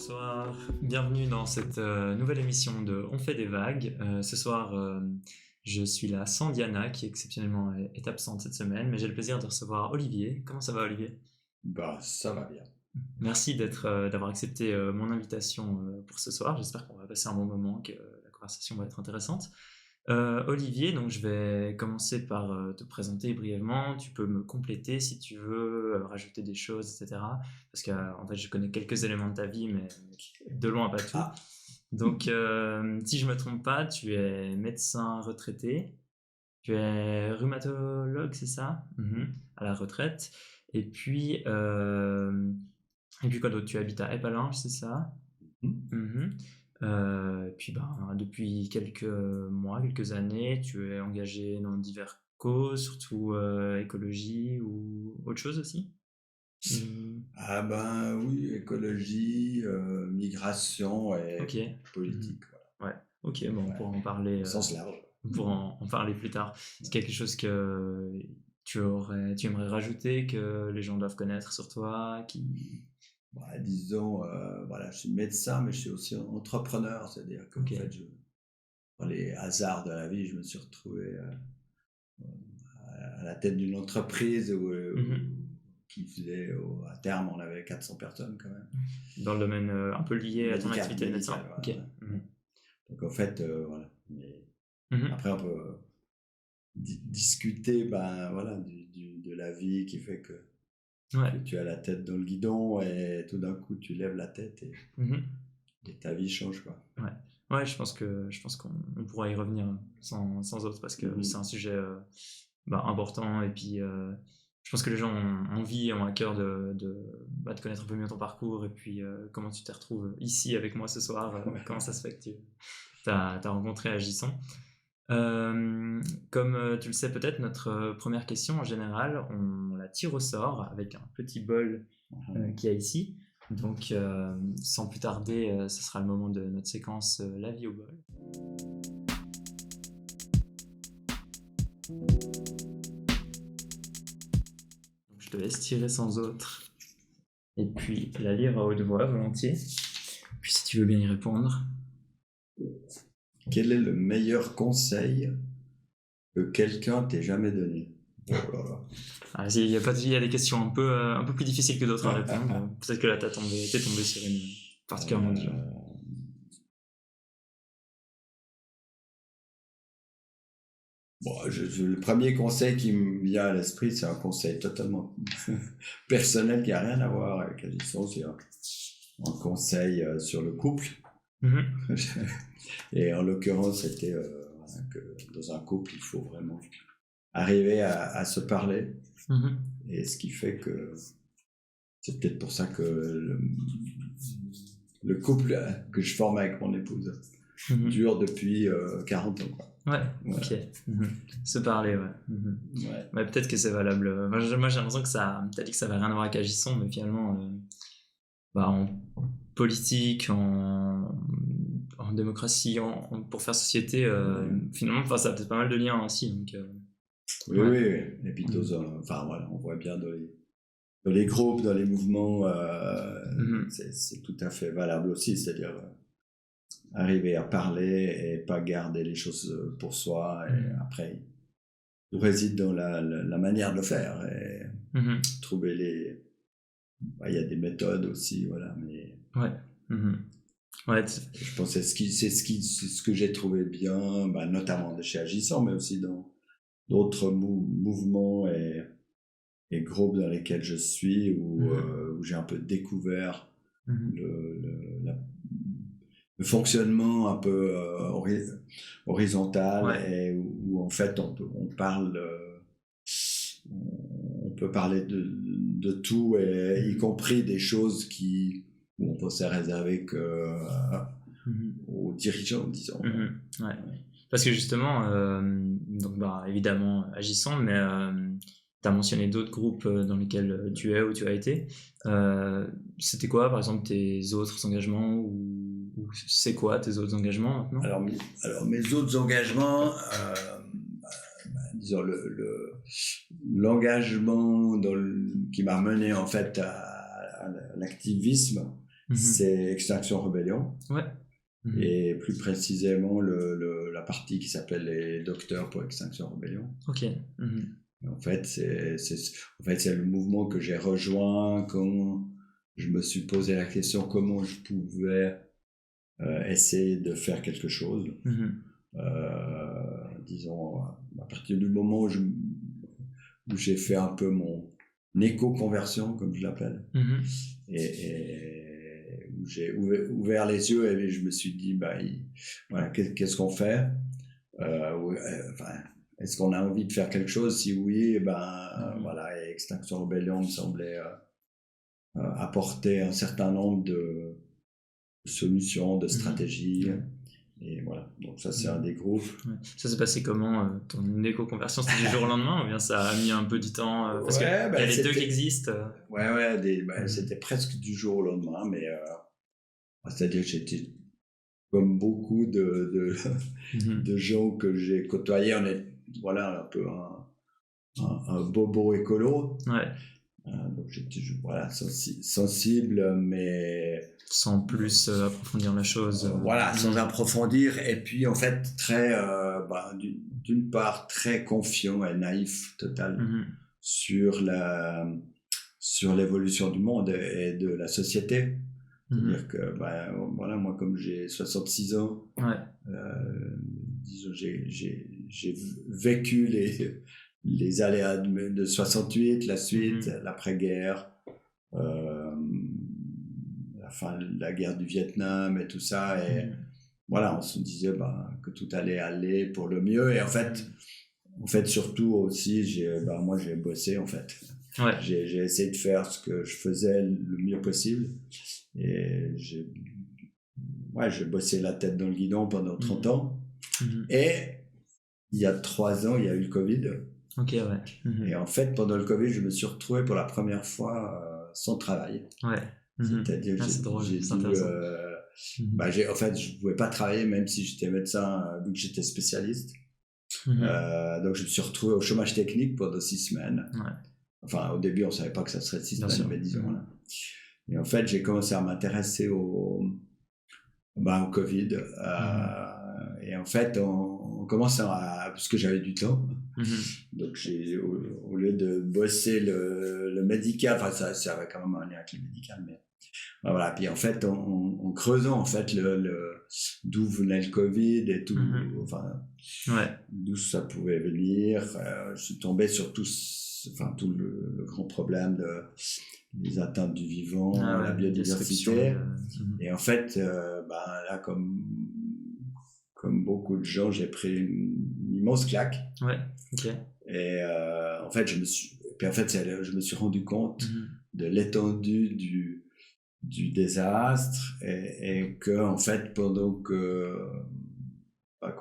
Bonsoir, bienvenue dans cette nouvelle émission de On fait des vagues. Ce soir, je suis là sans Diana qui exceptionnellement est absente cette semaine, mais j'ai le plaisir de recevoir Olivier. Comment ça va, Olivier? Bah, ça va bien. Merci d'avoir accepté mon invitation pour ce soir. J'espère qu'on va passer un bon moment, que la conversation va être intéressante. Olivier, donc je vais commencer par te présenter brièvement. Tu peux me compléter si tu veux, rajouter des choses, etc. Parce que en fait, je connais quelques éléments de ta vie, mais de loin pas tout. Ah, Donc, si je me trompe pas, tu es médecin retraité, tu es rhumatologue, c'est ça? À la retraite. Et puis, quoi d'autre? Tu habites à Épalinges, c'est ça? Mhm. Puis depuis quelques mois, quelques années, tu es engagé dans divers causes, surtout écologie ou autre chose aussi? Mhm. ah ben oui, écologie, migration et Ok. Mhm. politique, Ouais. Ok, bon, on voilà. pourra en parler, Au sens large. on pourra en parler plus tard. C'est quelque chose que tu aimerais rajouter, que les gens doivent connaître sur toi, qui... Bah, disons, voilà, je suis médecin, mais je suis aussi entrepreneur, c'est-à-dire qu'en Ok. fait, dans les hasards de la vie, je me suis retrouvé à la tête d'une entreprise Mhm. qui faisait, à terme, on avait 400 personnes quand même. Dans le domaine un peu lié à ton activité de médecin. Voilà, Ok. ouais. Mhm. Donc en fait, voilà. Mais Mhm. après, on peut discuter ben, voilà, de la vie qui fait que Ouais. tu as la tête dans le guidon et tout d'un coup tu lèves la tête Mhm. et ta vie change, quoi. Ouais. Ouais, je pense qu'on pourra y revenir sans autre parce que c'est un sujet important et puis je pense que les gens ont envie et ont à cœur de connaître un peu mieux ton parcours et puis comment tu te retrouves ici avec moi ce soir, comment ça se fait que tu as rencontré Agisson. Comme tu le sais peut-être, notre première question en général, on la tire au sort avec un petit bol qu'il y a ici. Donc, sans plus tarder, ce sera le moment de notre séquence La vie au bol. Donc, je te laisse tirer sans autre et puis la lire à haute voix volontiers. Puis si tu veux bien y répondre. Quel est le meilleur conseil que quelqu'un t'ait jamais donné? Oh là là. Ah, il y a des questions un peu plus difficiles que d'autres à répondre. Peut-être que là, t'es tombé sur une particulièrement dure. Bon, le premier conseil qui me vient à l'esprit, c'est un conseil totalement personnel qui n'a rien à voir avec l'addiction. C'est un conseil sur le couple. Et en l'occurrence, c'était voilà, que dans un couple, il faut vraiment arriver à se parler. Et ce qui fait que c'est peut-être pour ça que le couple que je forme avec mon épouse dure depuis 40 ans, quoi. Ouais, ok. Se parler, ouais. Ouais, peut-être que c'est valable. Moi, j'ai l'impression que t'as dit que ça avait rien à voir avec Agisson, mais finalement, en politique, en démocratie, pour faire société, finalement, ça a peut-être pas mal de liens aussi. Donc, oui, ouais. Oui. Et puis, enfin, voilà, on voit bien dans les groupes, dans les mouvements, c'est tout à fait valable aussi. C'est-à-dire arriver à parler et pas garder les choses pour soi. Et après, tout réside dans la manière de le faire et trouver les... Il y a des méthodes aussi, voilà, mais... Ouais. Ouais, je pense que c'est ce que j'ai trouvé bien, notamment de chez Agissant, mais aussi dans d'autres mouvements et groupes dans lesquels je suis, où j'ai un peu découvert le fonctionnement un peu horizontal, et où en fait on parle, on peut parler de tout, et y compris des choses où on peut se réserver que aux dirigeants, disons. Ouais. Parce que justement, donc évidemment agissant, mais tu as mentionné d'autres groupes dans lesquels tu es ou tu as été. C'était quoi, par exemple, tes autres engagements, ou c'est quoi tes autres engagements maintenant? Alors mes autres engagements, disons l'engagement qui m'a mené en fait à l'activisme c'est Extinction Rebellion. Ouais. Et plus précisément la partie qui s'appelle les docteurs pour Extinction Rebellion. Ok. En fait, c'est le mouvement que j'ai rejoint quand je me suis posé la question comment je pouvais essayer de faire quelque chose. Disons, à partir du moment où j'ai fait un peu mon éco-conversion, comme je l'appelle, et où j'ai ouvert les yeux et je me suis dit, voilà, qu'est-ce qu'on fait est-ce qu'on a envie de faire quelque chose? Si oui, voilà, et Extinction Rebellion me semblait apporter un certain nombre de solutions, de stratégies. Et voilà, donc ça c'est un des groupes. Ça s'est passé comment, ton éco-conversion? C'était du jour au lendemain ou bien ça a mis un peu du temps parce qu'il y a les deux qui existent C'était presque du jour au lendemain, mais c'est-à-dire que j'étais comme beaucoup de gens que j'ai côtoyés, on est un peu un bobo écolo. Donc j'étais sensible, mais sans plus approfondir la chose. Sans approfondir, et puis en fait très, d'une part très confiant et naïf total sur l'évolution du monde et de la société. C'est-à-dire que moi comme j'ai 66 ans, disons j'ai vécu les aléas de 68, la suite, l'après-guerre, la guerre du Vietnam et tout ça, et voilà, on se disait que tout allait aller pour le mieux, et en fait surtout aussi moi j'ai bossé en fait. J'ai essayé de faire ce que je faisais le mieux possible, et j'ai bossé la tête dans le guidon pendant 30 ans, et il y a 3 ans il y a eu le Covid. Et en fait pendant le Covid je me suis retrouvé pour la première fois sans travail. C'est-à-dire que j'ai dû en fait je pouvais pas travailler même si j'étais médecin, vu que j'étais spécialiste. Donc je me suis retrouvé au chômage technique pendant 6 semaines. Enfin au début on savait pas que ça serait 6 semaines, mais disons là. Et en fait j'ai commencé à m'intéresser au Covid, et en fait on commence parce que j'avais du temps, donc au lieu de bosser le médical, enfin ça avait quand même un lien avec le médical, mais voilà. Puis en fait en creusant en fait d'où venait le Covid et tout, d'où ça pouvait venir, je suis tombé sur tout le grand problème des atteintes du vivant, la biodiversité, et en fait là comme beaucoup de gens j'ai pris une immense claque. Et en fait je me suis rendu compte de l'étendue du désastre, et que en fait pendant que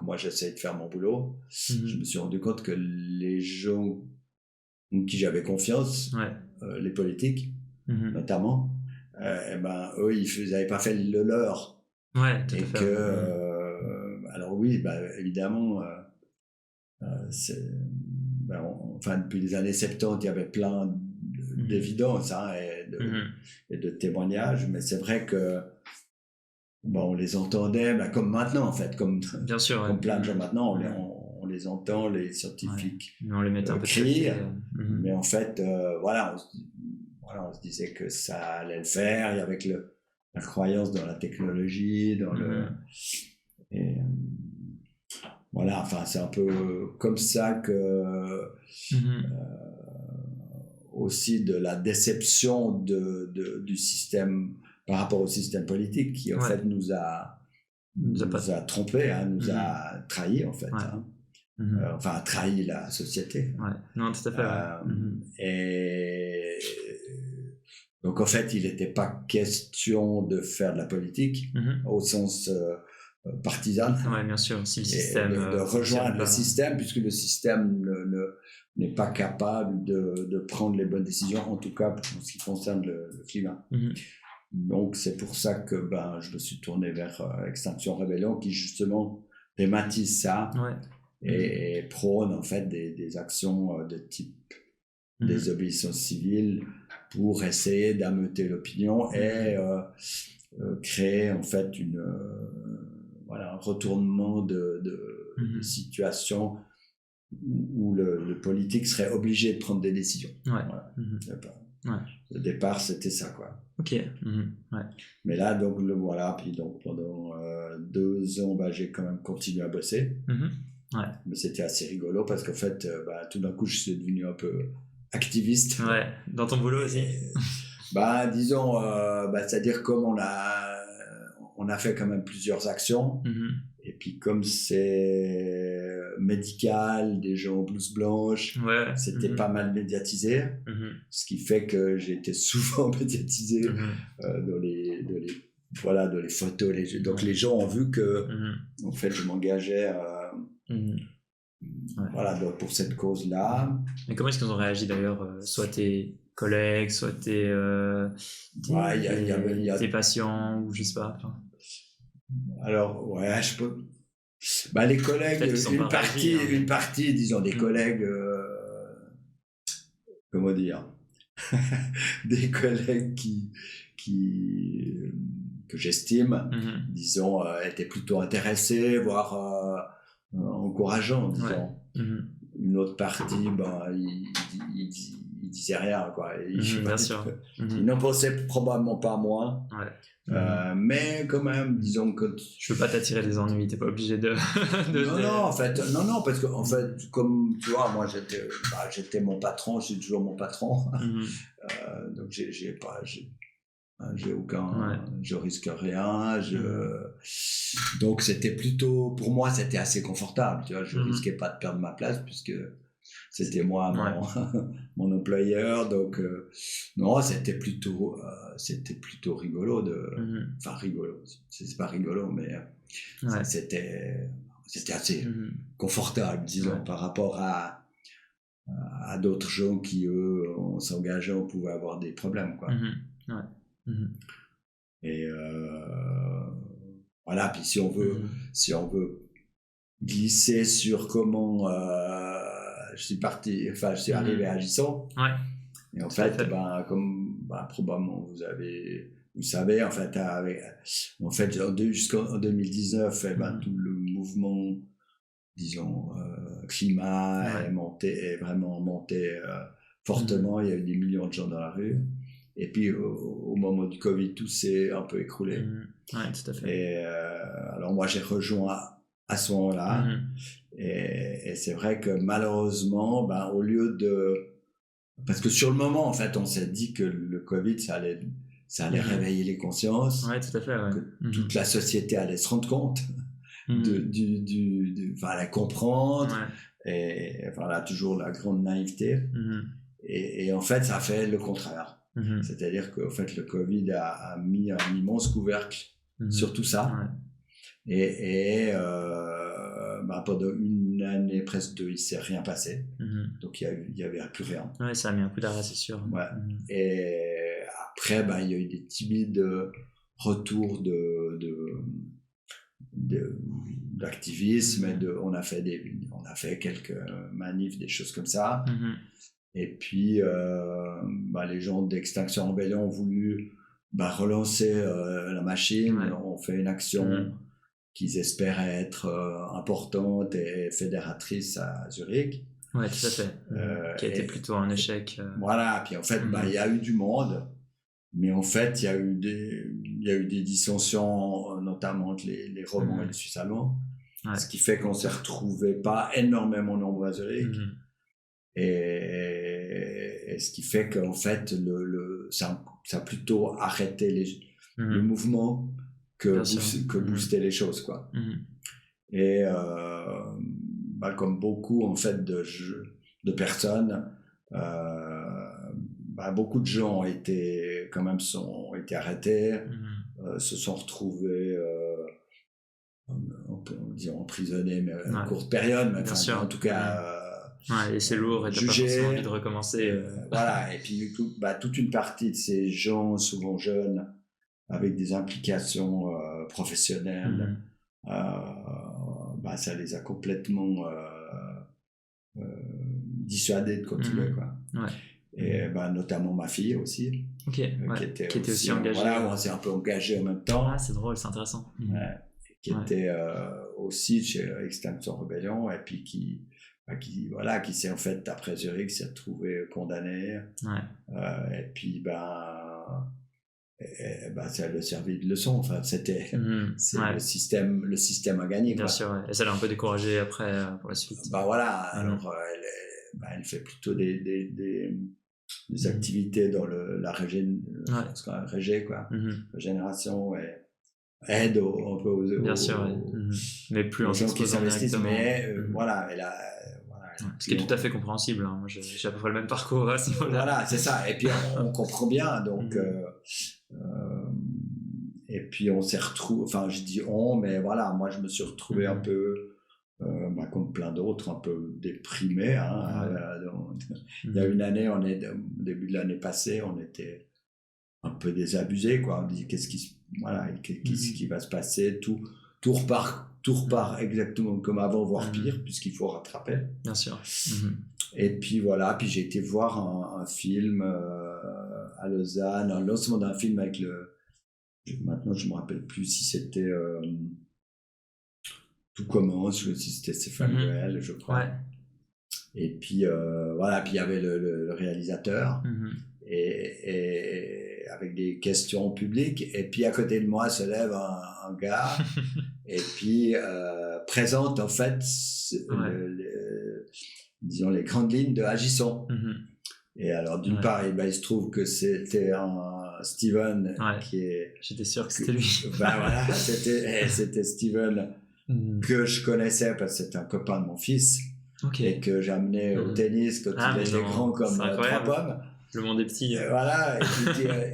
moi j'essayais de faire mon boulot, je me suis rendu compte que les gens en qui j'avais confiance, les politiques notamment, eux ils n'avaient pas fait le leur, et que alors oui, évidemment depuis les années 70 il y avait plein d'évidences et de témoignages, mais c'est vrai que on les entendait comme maintenant en fait, comme plein de gens maintenant, on les entend, les scientifiques on les met un peu crier, mais en fait on se disait que ça allait le faire, et avec la croyance dans la technologie, dans et voilà, enfin c'est un peu comme ça que aussi de la déception du système par rapport au système politique qui en fait nous a trompés, nous a trahis en fait, enfin a trahi la société. Non, tout à fait. Et donc en fait il n'était pas question de faire de la politique au sens partisan, bien sûr, si le système de rejoindre le système, puisque le système n'est pas capable de prendre les bonnes décisions, en tout cas en ce qui concerne le climat. Donc c'est pour ça que je me suis tourné vers Extinction Rebellion, qui justement thématise ça et prône en fait des actions de type désobéissance civile pour essayer d'ameuter l'opinion et créer en fait un retournement de situation où le politique serait obligé de prendre des décisions. Ouais. Voilà. Au départ, c'était ça, quoi. Ok. Ouais. Mais là, donc, puis donc pendant 2 ans, j'ai quand même continué à bosser. Ouais. Mais c'était assez rigolo parce qu'en fait, tout d'un coup, je suis devenu un peu activiste. Ouais, dans ton boulot aussi. Disons, c'est-à-dire comme on a fait quand même plusieurs actions. Et puis comme c'est médical, des gens en blouse blanche, c'était pas mal médiatisé. Ce qui fait que j'ai été souvent médiatisé dans les photos. Donc les gens ont vu que en fait, je m'engageais donc pour cette cause-là. Et comment est-ce qu'ils ont réagi d'ailleurs, soit tes collègues, soit tes patients, ou je sais pas. Alors, je peux. Les collègues, une partie, disons, des collègues, comment dire, des collègues que j'estime, disons, étaient plutôt intéressés, voire encourageants, disons. Une autre partie, ils disaient rien, quoi. Bien sûr. Ils n'en pensaient probablement pas moins. Mais quand même, disons que... Je veux pas t'attirer des ennuis, t'es pas obligé de... Non, parce que en fait, comme tu vois, moi j'étais mon patron, je suis toujours mon patron. Donc j'ai aucun... Je risque rien, donc c'était plutôt... Pour moi, c'était assez confortable, tu vois, je risquais pas de perdre ma place puisque... C'était moi mon employeur, donc non, c'était plutôt rigolo enfin rigolo, c'est pas rigolo, mais c'était assez confortable, disons, par rapport à d'autres gens qui eux, en s'engageant, pouvaient avoir des problèmes, quoi. Et voilà, puis si on veut glisser sur comment je suis arrivé à Agisson. Et en fait, comme probablement vous savez, en fait, jusqu'en 2019, tout le mouvement, disons, climat est vraiment monté fortement. Il y a eu des millions de gens dans la rue. Et puis, au moment du Covid, tout s'est un peu écroulé. Tout à fait. Et alors, moi, j'ai rejoint à ce moment-là. Et c'est vrai que malheureusement, au lieu de... Parce que sur le moment, en fait, on s'est dit que le Covid, ça allait réveiller les consciences. Tout à fait, que toute la société allait se rendre compte, allait comprendre. Et voilà, toujours la grande naïveté. Et en fait, ça a fait le contraire. C'est-à-dire qu'en fait, le Covid a mis un immense couvercle sur tout ça. Et pendant une année, presque 2, il ne s'est rien passé. Donc, il n'y avait plus rien. Ça a mis un coup d'arrêt, c'est sûr. Et après, il y a eu des timides retours d'activisme. On a fait quelques manifs, des choses comme ça. Et puis, les gens d'Extinction Rebellion ont voulu relancer la machine. On fait une action qu'ils espéraient être importante et fédératrice à Zurich. Oui, tout à fait. Qui a été plutôt un échec. Voilà, puis en fait, il y a eu du monde, mais en fait, il y a eu des dissensions, notamment entre les Romans et les Suisses allemands, ce qui fait qu'on ne s'est retrouvés pas énormément nombreux à Zurich. Et ce qui fait qu'en fait, ça a plutôt arrêté le mouvement que booster les choses, quoi. Et comme beaucoup en fait de personnes, beaucoup de gens ont été arrêtés, se sont retrouvés on peut dire emprisonnés, mais à une courte période, mais en tout cas et c'est lourd et t'as pas forcément envie de recommencer. Voilà, et puis toute une partie de ces gens, souvent jeunes, avec des implications professionnelles, ça les a complètement dissuadés de continuer, quoi. Et notamment ma fille aussi, qui était aussi engagée. Voilà, on s'est un peu engagé en même temps. Ah, c'est drôle, c'est intéressant. Qui était aussi chez Extinction Rebellion, et puis qui s'est en fait, après Zurich, s'est retrouvé condamné. Et puis, ça lui a servi de leçon. Enfin, c'était le système a gagné. Bien sûr, ouais. Et ça l'a un peu découragé après pour la suite. Alors, elle fait plutôt des activités dans la régénération et aide un peu aux bien sûr, mais plus aux gens qui s'investissent, mais ce qui est tout à fait compréhensible, hein. Moi, j'ai à peu près le même parcours à ce niveau-là. Voilà, c'est ça, et puis on comprend bien, donc et puis on s'est retrouvé, enfin je dis mais voilà, moi je me suis retrouvé un peu comme plein d'autres, un peu déprimé, hein. Il y a une année, au début de l'année passée, on était un peu désabusés, quoi. On dit qu'est-ce qui va se passer, tout repart exactement comme avant, voire pire, puisqu'il faut rattraper. Bien sûr. Et puis voilà, puis j'ai été voir un film à Lausanne, un lancement d'un film avec maintenant je me rappelle plus si c'était Tout commence, si c'était Stéphane Goël, je crois. Et puis voilà, puis il y avait le réalisateur et avec des questions publiques, et puis à côté de moi se lève un gars et puis présente en fait disons les grandes lignes de Agisson. Et alors d'une part il se trouve que c'était un Steven qui est... J'étais sûr que c'était lui. Voilà, c'était Steven que je connaissais parce que c'était un copain de mon fils et que j'amenais au tennis quand il était grand comme 3 pommes. Le monde est petit. Voilà,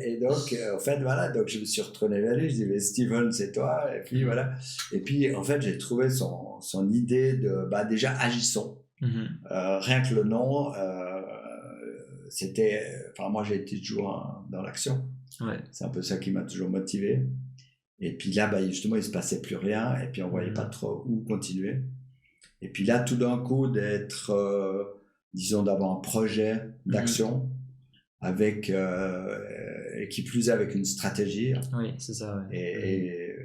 et donc en fait voilà, donc je me suis retourné vers lui, je dis mais Steven c'est toi, et puis voilà, et puis en fait j'ai trouvé son idée de déjà Agisson. Rien que le nom, c'était, enfin moi j'ai été toujours dans l'action, c'est un peu ça qui m'a toujours motivé. Et puis là, justement, il se passait plus rien, et puis on voyait pas trop où continuer. Et puis là, tout d'un coup, disons, d'avoir un projet d'action avec, et qui plus est avec une stratégie. Oui, c'est ça. Ouais. Et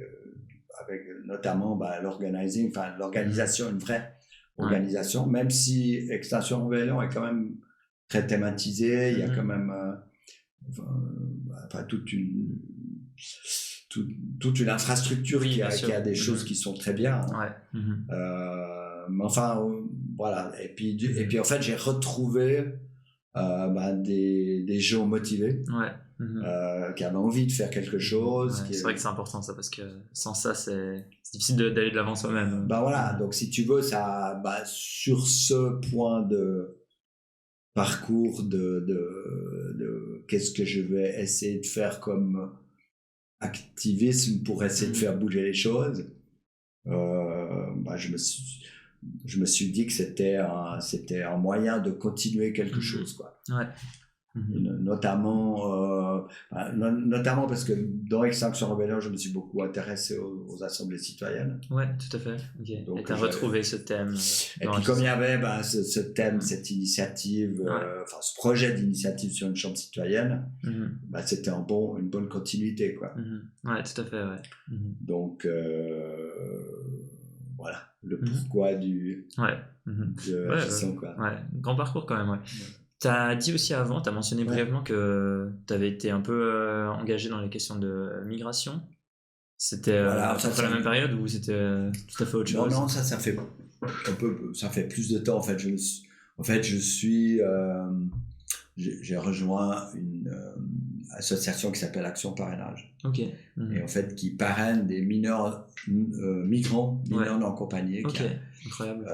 avec notamment l'organisation, une vraie organisation, même si Extinction Rebellion est quand même très thématisé, il y a quand même toute une infrastructure qui a des choses qui sont très bien. Mais enfin, voilà. Et puis en fait, j'ai retrouvé des gens motivés qui avaient envie de faire quelque chose. C'est vrai que c'est important ça, parce que sans ça, c'est difficile d'aller de l'avant soi-même. Voilà. Donc si tu veux, ça, sur ce point de parcours de qu'est-ce que je vais essayer de faire comme activisme pour essayer de faire bouger les choses, je me suis dit que c'était un moyen de continuer quelque chose, quoi. Notamment parce que dans Extinction Rebellion, je me suis beaucoup intéressé aux assemblées citoyennes. Ouais, tout à fait. Okay. Donc, et tu as retrouvé ce thème. Et puis comme il y avait ce thème, cette initiative, ce projet d'initiative sur une chambre citoyenne, c'était une bonne continuité, quoi. Ouais, tout à fait, Donc voilà, le pourquoi de Agisson, quoi. Grand parcours quand même, Tu as dit aussi avant, tu as mentionné brièvement que tu avais été un peu engagé dans les questions de migration. C'était à la même période ou c'était tout à fait autre chose? Non, ça fait ça fait plus de temps, en fait. J'ai rejoint une association qui s'appelle Action Parrainage. Et en fait, qui parraine des mineurs migrants non accompagnés. Incroyable.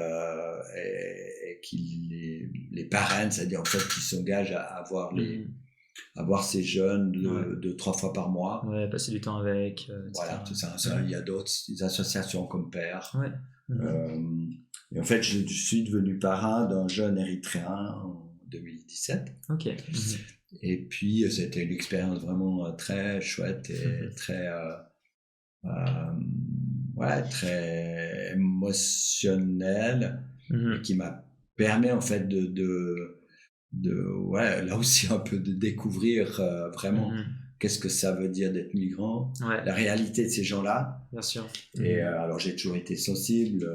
Et qui les parraine, c'est-à-dire en fait qui s'engagent à avoir ces jeunes de 3 fois par mois. Passer du temps avec. Voilà, tout ça. Il y a d'autres associations comme Père. Et en fait, je suis devenu parrain d'un jeune Érythréen en 2017. Et puis, c'était une expérience vraiment très chouette et très émotionnelle, et qui m'a permis en fait de là aussi un peu de découvrir vraiment qu'est-ce que ça veut dire d'être migrant, la réalité de ces gens-là. Bien sûr. Et alors j'ai toujours été sensible.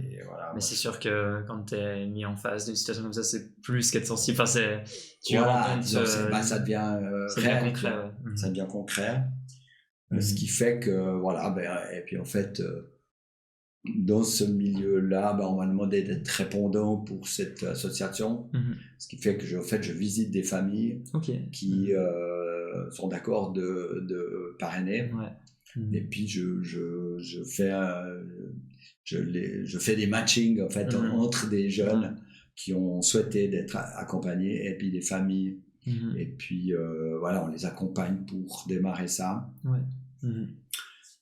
Et voilà, mais c'est sûr que quand tu es mis en face d'une situation comme ça, c'est plus qu'être sensible. Enfin, tu voilà, disons, ça devient réel, concret. Ça devient concret. Ce qui fait que, voilà, et puis en fait, dans ce milieu-là, on m'a demandé d'être répondant pour cette association. Ce qui fait que je visite des familles qui sont d'accord de parrainer. Et puis je fais des matchings en fait entre des jeunes qui ont souhaité d'être accompagnés et puis des familles. Et puis voilà, on les accompagne pour démarrer ça.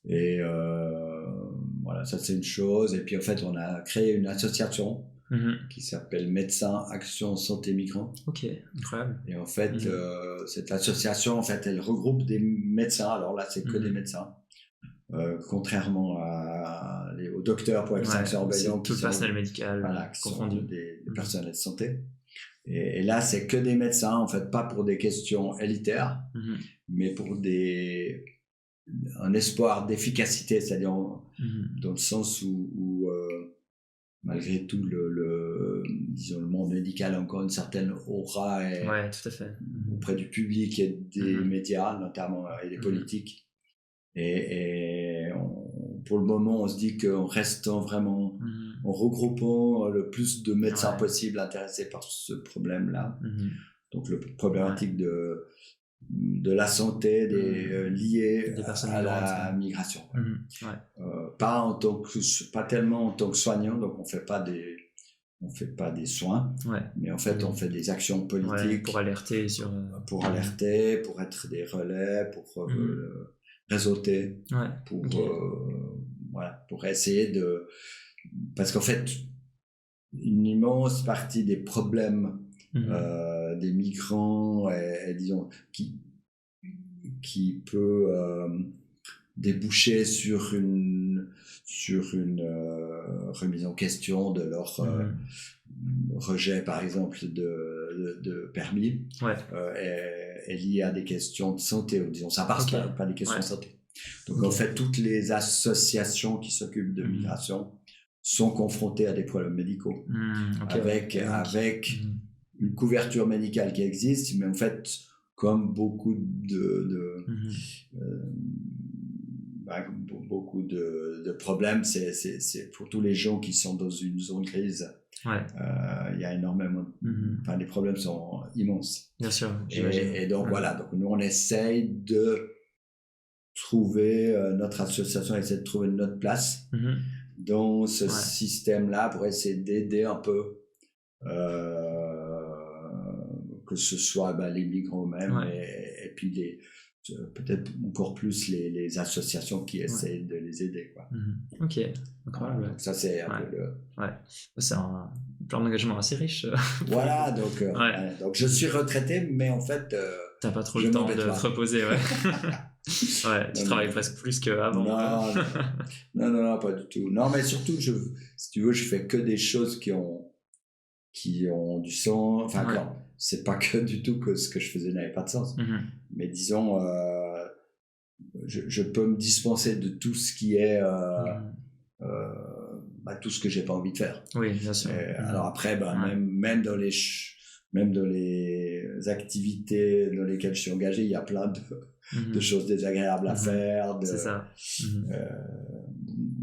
Et voilà, ça c'est une chose. Et puis en fait, on a créé une association qui s'appelle Médecins Action Santé Migrants. Ok, incroyable. Et en fait, cette association, en fait, elle regroupe des médecins. Alors là, c'est que des médecins. Contrairement aux docteurs pour extinction rebellion, tout le personnel médical confondu, des personnels de santé. Et là, c'est que des médecins, en fait, pas pour des questions élitaires, mais pour un espoir d'efficacité, c'est-à-dire dans le sens où malgré tout, disons, le monde médical a encore une certaine aura tout à fait. Auprès du public et des médias, notamment, et des politiques. Et pour le moment, on se dit qu'en restant vraiment, en regroupant le plus de médecins possible intéressés par ce problème-là, donc la problématique de la santé liée à la migration. Pas tellement en tant que soignant, donc on fait pas des soins, mais en fait on fait des actions politiques pour alerter pour être des relais, pour réseauter, pour essayer parce qu'en fait une immense partie des problèmes des migrants et disons qui peut déboucher sur une remise en question de leur rejet par exemple de permis est lié à des questions de santé, ou disons ça passe pas des questions de santé. Donc en fait toutes les associations qui s'occupent de migration sont confrontées à des problèmes médicaux avec une couverture médicale qui existe, mais en fait comme beaucoup beaucoup de problèmes, c'est pour tous les gens qui sont dans une zone grise. Il y a énormément, les problèmes sont immenses. Bien sûr. Et donc voilà, donc nous on essaye de trouver notre association essaie de trouver notre place dans ce système-là pour essayer d'aider un peu. Que ce soit les migrants eux-mêmes et puis peut-être encore plus les associations qui essaient de les aider. Ok, incroyable. Donc ça c'est un peu c'est un plan d'engagement assez riche. Voilà, donc je suis retraité, mais en fait t'as pas trop le temps de te reposer. Tu travailles presque plus qu'avant. Non, pas du tout. Non, mais surtout, si tu veux, je fais que des choses qui ont du sens. Enfin, c'est pas que du tout que ce que je faisais n'avait pas de sens. Mais disons, je peux me dispenser de tout ce qui est tout ce que j'ai pas envie de faire. Oui, bien sûr. Alors après, même dans les activités dans lesquelles je suis engagé, il y a plein de choses désagréables à faire. C'est ça.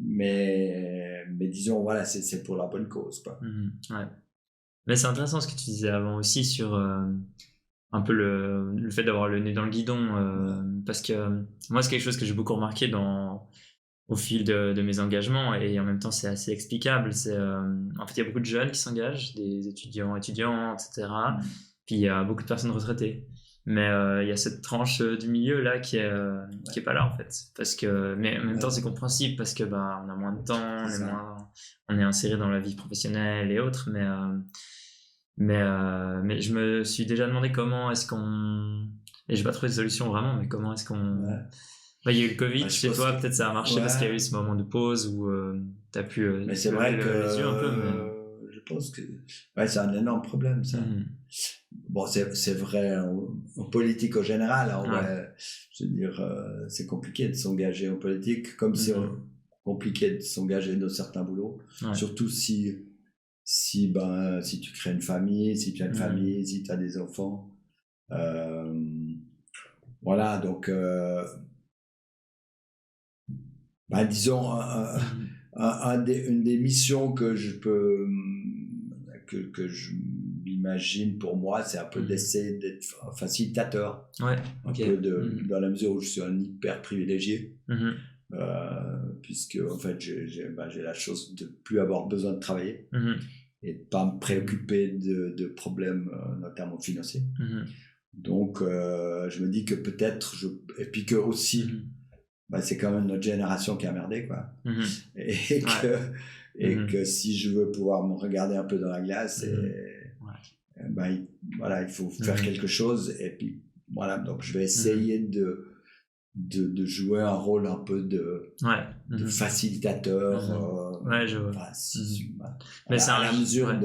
Mais disons, voilà, c'est pour la bonne cause, quoi. Mais c'est intéressant ce que tu disais avant aussi sur un peu le fait d'avoir le nez dans le guidon, parce que moi c'est quelque chose que j'ai beaucoup remarqué au fil de mes engagements, et en même temps c'est assez explicable. En fait il y a beaucoup de jeunes qui s'engagent, des étudiants, etc. Puis il y a beaucoup de personnes retraitées, mais il y a cette tranche du milieu là qui est pas là en fait, mais en même temps c'est compréhensible parce que on a moins de temps, on est inséré dans la vie professionnelle et autres, mais je me suis déjà demandé comment est-ce qu'on, et j'ai pas trouvé de solution vraiment, mais comment est-ce qu'on il y a eu le Covid chez toi, peut-être ça a marché parce qu'il y a eu ce moment de pause où t'as pu mais c'est vrai que les yeux un peu, je pense que c'est un énorme problème, ça. Bon, c'est vrai en politique en général. Je veux dire, c'est compliqué de s'engager en politique, comme c'est compliqué de s'engager dans certains boulots. Surtout si tu crées une famille, si tu as une famille, si tu as des enfants. Voilà, donc, disons, une des missions que je m'imagine pour moi, c'est un peu d'essayer d'être un facilitateur. Un peu dans la mesure où je suis un hyper privilégié. Puisque, en fait, j'ai la chance de plus avoir besoin de travailler et de pas me préoccuper de problèmes, notamment financiers. Donc, je me dis que peut-être, et puis que aussi, c'est quand même notre génération qui a merdé, quoi. Et que si je veux pouvoir me regarder un peu dans la glace, il faut faire quelque chose. Et puis, voilà, donc je vais essayer de jouer un rôle un peu de facilitateur. Je vois. Mais c'est à la mesure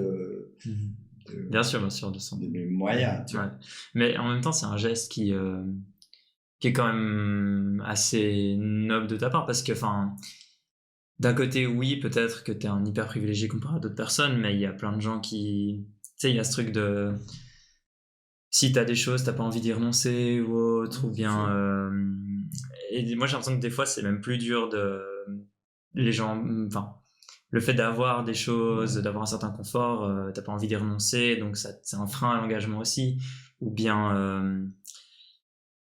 bien sûr, de mes moyens. Tu vois. Mais en même temps, c'est un geste qui est quand même assez noble de ta part, parce que, d'un côté, oui, peut-être que t'es un hyper privilégié comparé à d'autres personnes, mais il y a plein de gens qui... Tu sais, il y a ce truc de... Si t'as des choses, t'as pas envie d'y renoncer ou autre, ou bien... Et moi, j'ai l'impression que des fois, c'est même plus dur les gens... le fait d'avoir des choses, d'avoir un certain confort, t'as pas envie d'y renoncer, donc c'est un frein à l'engagement aussi. Ou bien...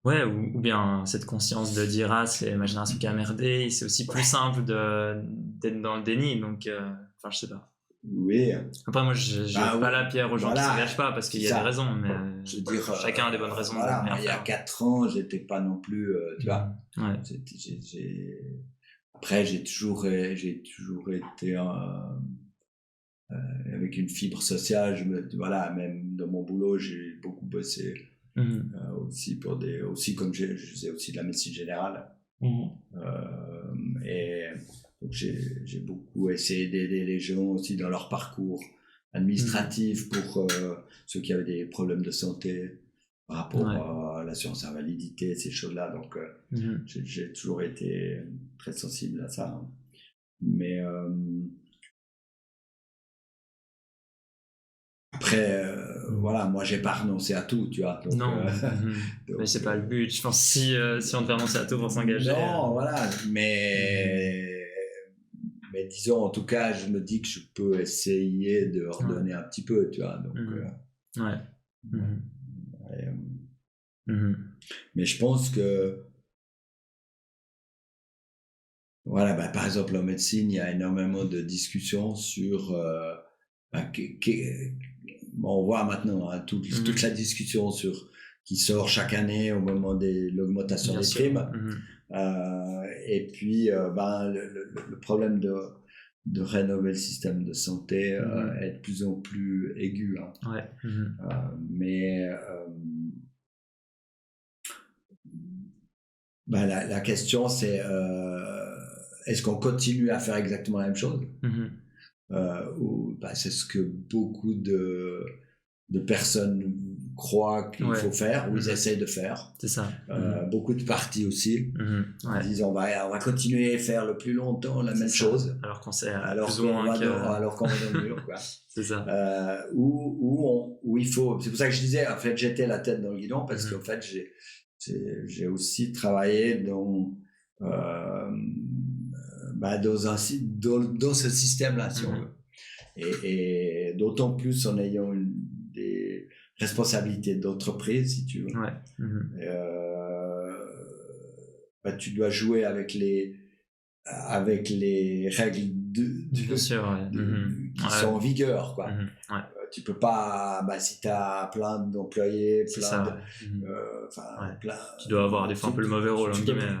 ou bien cette conscience de dire c'est ma génération qui a merdé, c'est aussi plus simple d'être dans le déni, donc je sais pas. Oui. Après moi je pas la pierre aux gens qui s'engagent pas, parce qu'il y a des raisons, mais je veux dire, chacun a des bonnes raisons. Il y a 4 ans j'étais pas non plus tu vois. Après j'ai toujours été avec une fibre sociale, même dans mon boulot j'ai beaucoup bossé. Aussi comme je faisais aussi de la médecine générale, et donc j'ai beaucoup essayé d'aider les gens aussi dans leur parcours administratif pour ceux qui avaient des problèmes de santé par rapport à l'assurance invalidité, ces choses-là. Donc j'ai toujours été très sensible à ça, mais après, moi j'ai pas renoncé à tout, tu vois. Donc, non, mais c'est pas le but. Je pense si on devait renoncer à tout pour s'engager. Non, mais disons, en tout cas, je me dis que je peux essayer de redonner un petit peu, tu vois. Donc, mais je pense que, par exemple, en médecine, il y a énormément de discussions sur on voit maintenant toute la discussion qui sort chaque année au moment de l'augmentation des primes. Et puis, le problème de rénover le système de santé est de plus en plus aigu. Mais la question, c'est est-ce qu'on continue à faire exactement la même chose? C'est ce que beaucoup de personnes croient qu'il faut faire, ou ils essayent de faire. C'est ça. Beaucoup de partis aussi disent on va continuer à faire le plus longtemps la même chose, alors qu'on sait alors qu'on va dans le mur, quoi. C'est ça. Où il faut, c'est pour ça que je disais, en fait, j'étais la tête dans le guidon, parce qu'en fait j'ai aussi travaillé dans ce système-là, si on veut. Et d'autant plus en ayant des responsabilités d'entreprise, si tu veux. Tu dois jouer avec les règles bien sûr, qui sont en vigueur, quoi. Tu peux pas, si tu as plein d'employés, tu dois avoir des fois un peu le mauvais rôle, en guillemets.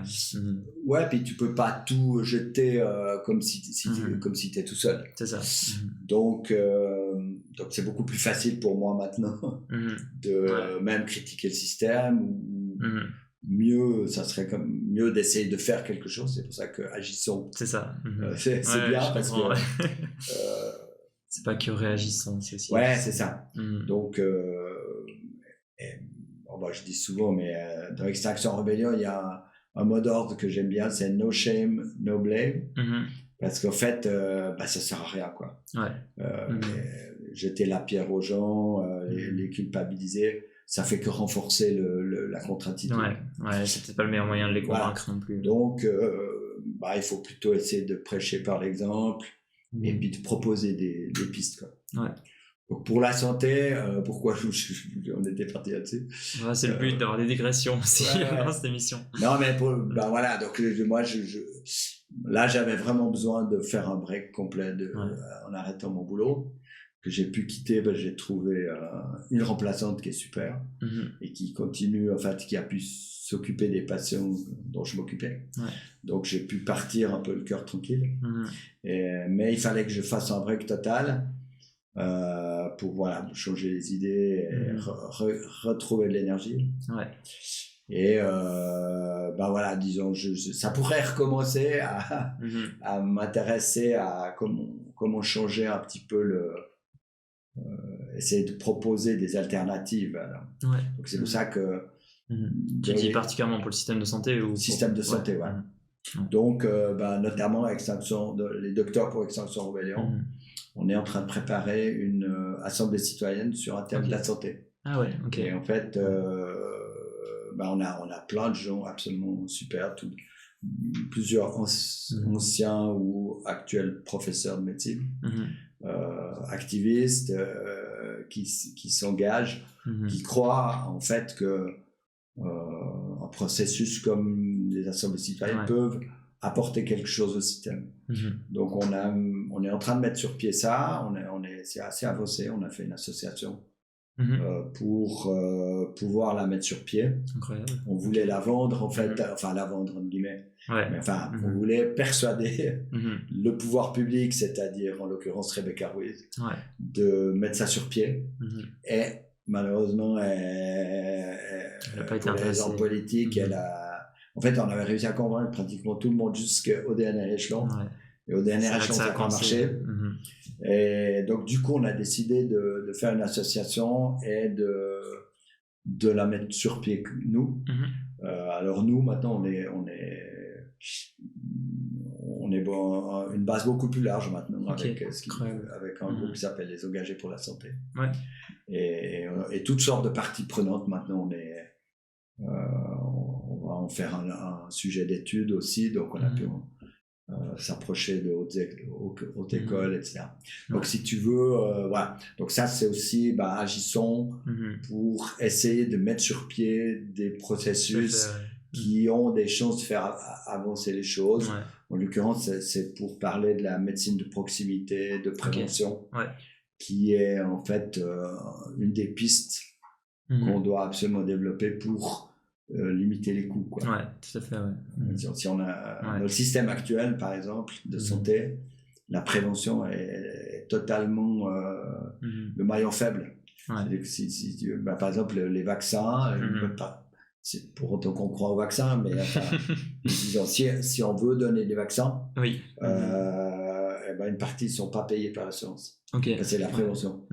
Puis tu peux pas tout jeter comme si tu es tout seul. C'est ça. Donc c'est beaucoup plus facile pour moi maintenant de même critiquer le système, ou mieux, ça serait mieux d'essayer de faire quelque chose. C'est pour ça que agissons. C'est ça. C'est bien, parce que C'est pas que réagissant, c'est aussi. Ouais, c'est ça. Donc, je dis souvent, mais dans Extinction Rebellion, il y a un mot d'ordre que j'aime bien, c'est no shame, no blame. Parce qu'en fait, ça sert à rien, quoi. Jeter la pierre aux gens, les culpabiliser, ça fait que renforcer la contre-attitude. Ouais, c'est peut-être pas le meilleur moyen de les convaincre non plus. Donc, il faut plutôt essayer de prêcher par l'exemple et puis de proposer des pistes, quoi. Donc pour la santé, pourquoi on était parti là-dessus. C'est le but d'avoir des digressions aussi dans cette émission. Non, mais voilà, donc moi, là, j'avais vraiment besoin de faire un break complet en arrêtant mon boulot, que j'ai pu quitter. J'ai trouvé une remplaçante qui est super et qui continue, en fait, qui a pu s'occuper des patients dont je m'occupais. Donc j'ai pu partir un peu le cœur tranquille. Mais il fallait que je fasse un break total. Pour changer les idées et retrouver de l'énergie. Et disons, ça pourrait recommencer à m'intéresser à comment changer un petit peu essayer de proposer des alternatives. Donc c'est pour ça que tu dis particulièrement pour le système de santé ou système de santé, Donc notamment les docteurs pour Extinction Rebellion. On est en train de préparer une assemblée citoyenne sur un thème de la santé. Ah ouais, ok. Et en fait, on a plein de gens absolument super, plusieurs anciens ou actuels professeurs de médecine, activistes qui s'engagent, qui croient en fait que un processus comme les assemblées citoyennes peuvent apporter quelque chose au système. Donc on est en train de mettre sur pied ça, c'est assez avancé, on a fait une association pour pouvoir la mettre sur pied. Incroyable. On voulait la vendre en fait, la vendre entre guillemets, mais on voulait persuader le pouvoir public, c'est-à-dire en l'occurrence Rebecca Ruiz, de mettre ça sur pied. Et malheureusement elle n'a pas été intéressée. Les politiques, en fait, on avait réussi à convaincre pratiquement tout le monde jusqu'au dernier échelon. Et au dernier échelon, ça n'a pas marché. Et donc, du coup, on a décidé de faire une association et de la mettre sur pied, nous. Alors, nous, maintenant, on est une base beaucoup plus large maintenant, avec un groupe qui s'appelle les Engagés pour la santé. Et toutes sortes de parties prenantes. Maintenant, on va en faire un sujet d'étude aussi, donc on a pu s'approcher de hautes écoles, etc. Donc si tu veux, donc ça c'est aussi, agissons pour essayer de mettre sur pied des processus qui ont des chances de faire avancer les choses. En l'occurrence, c'est pour parler de la médecine de proximité, de prévention, qui est en fait une des pistes qu'on doit absolument développer pour limiter les coûts, quoi. Tout à fait, Si on a dans le système actuel, par exemple, de santé, la prévention est totalement le maillon faible. Par exemple, les vaccins, c'est pour autant qu'on croit aux vaccins, mais disons, si on veut donner des vaccins, une partie ne sont pas payées par l'assurance. C'est la prévention.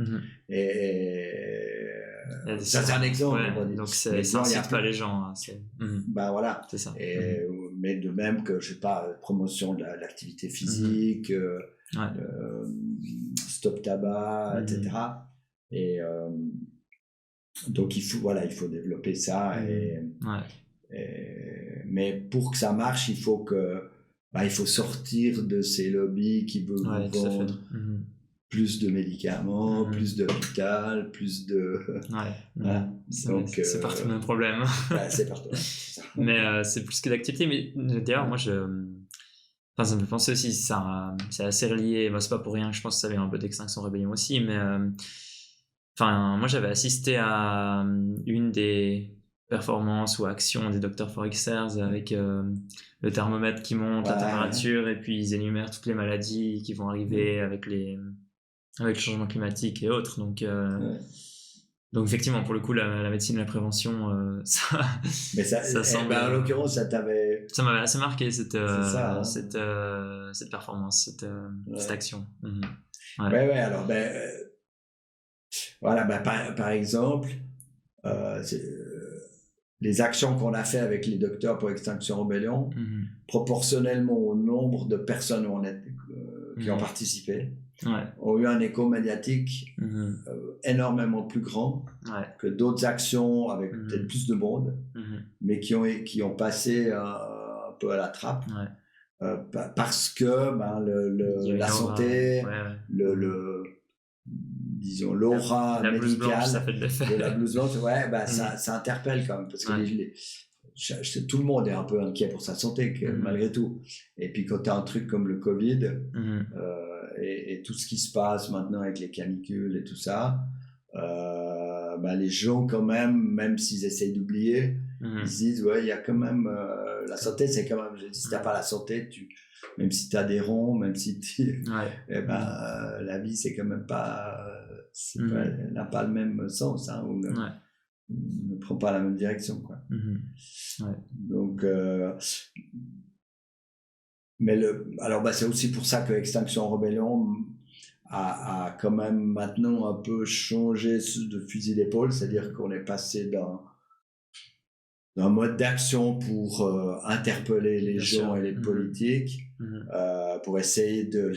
Ça, c'est un exemple. Donc, ça n'incite pas les gens. Voilà. C'est ça. Mais de même que, je sais pas, promotion de l'activité physique, stop tabac, etc. Et donc, il faut développer ça. Mais pour que ça marche, il faut sortir de ces lobbies qui veulent vendre plus de médicaments, plus d'hôpital, plus de... C'est partout le même problème. C'est partout. Mais c'est plus que d'activité. Mais d'ailleurs, moi, ça me fait penser aussi, c'est assez relié. C'est pas pour rien que je pense que ça vient un peu d'Extinction Rebellion aussi. Mais moi, j'avais assisté à une des performances ou actions des Dr Forexers avec le thermomètre qui monte, la température, et puis ils énumèrent toutes les maladies qui vont arriver avec le changement climatique et autres. Donc effectivement, pour le coup, la médecine, la prévention, ça semble... en l'occurrence, ça m'avait assez marqué cette performance, cette action. Ouais, alors, voilà, par exemple, les actions qu'on a fait avec les docteurs pour Extinction Rebellion, proportionnellement au nombre de personnes qui ont participé, ont eu un écho médiatique énormément plus grand que d'autres actions avec peut-être plus de monde, mais qui ont passé un peu à la trappe. Parce que la santé, disons l'aura la blouse médicale blanche, ça fait de l'effet. de la blouse blanche, ça interpelle quand même, parce que tout le monde est un peu inquiet pour sa santé malgré tout. Et puis quand tu as un truc comme le Covid et tout ce qui se passe maintenant avec les canicules et tout ça, les gens quand même s'ils essayent d'oublier, ils se disent il y a quand même la santé, c'est quand même, si t'as pas la santé, même si t'as des ronds, même si la vie c'est quand même pas, elle n'a pas le même sens, hein, ou ne prend pas la même direction, quoi. Donc alors c'est aussi pour ça que Extinction Rebellion a quand même maintenant un peu changé de fusil d'épaule, c'est-à-dire qu'on est passé d'un mode d'action pour interpeller les gens et les politiques, pour essayer de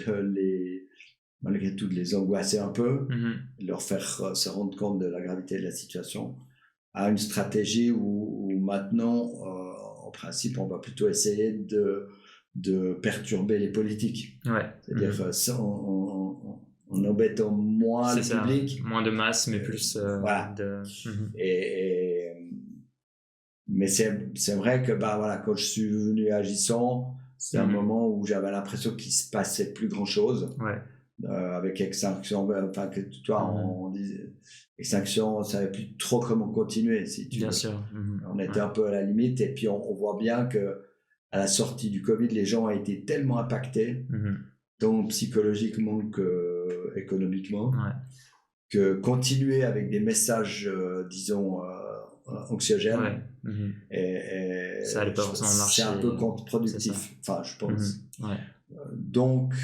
malgré tout de les angoisser un peu, de leur faire se rendre compte de la gravité de la situation, à une stratégie où maintenant, en principe, on va plutôt essayer de perturber les politiques. C'est-à-dire en embêtant moins le public. Moins de masse, mais plus de... Mais c'est vrai que quand je suis venu à Gisson, c'était un moment où j'avais l'impression qu'il se passait plus grand-chose. Avec Extinction, que toi, on disait Extinction, on savait plus trop comment continuer, si tu veux. Sûr. On était un peu à la limite, et puis on voit bien que à la sortie du Covid, les gens ont été tellement impactés, tant psychologiquement que économiquement, que continuer avec des messages, disons, anxiogènes, et ça allait pas forcément marcher. C'est un peu contre-productif, je pense. Donc,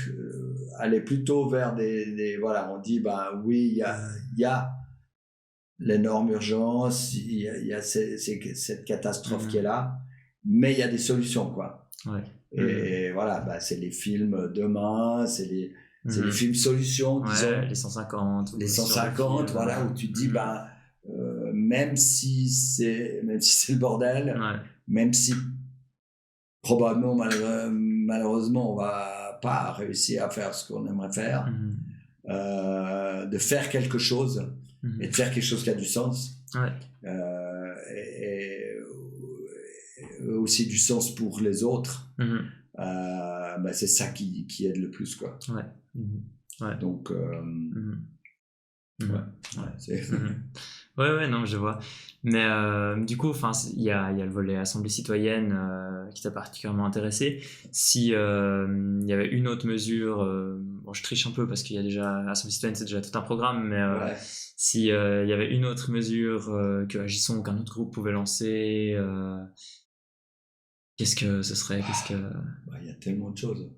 aller plutôt vers on dit, oui, il y a l'énorme urgence, il y a cette catastrophe qui est là, mais il y a des solutions, quoi. Et c'est les films demain, c'est les films solutions, disons. Les 150. Les 150, où tu te dis, même si c'est le bordel, même si probablement, malheureusement, on va pas réussir à faire ce qu'on aimerait faire, de faire quelque chose, et de faire quelque chose qui a du sens, et aussi du sens pour les autres, c'est ça qui aide le plus, quoi. Donc non, je vois. Mais du coup, il y a le volet Assemblée citoyenne qui t'a particulièrement intéressé. Si il y avait une autre mesure, je triche un peu parce qu'il y a déjà Assemblée citoyenne, c'est déjà tout un programme, mais si il y avait une autre mesure que Agissons ou qu'un autre groupe pouvait lancer, qu'est-ce que ce serait? Il y a tellement de choses.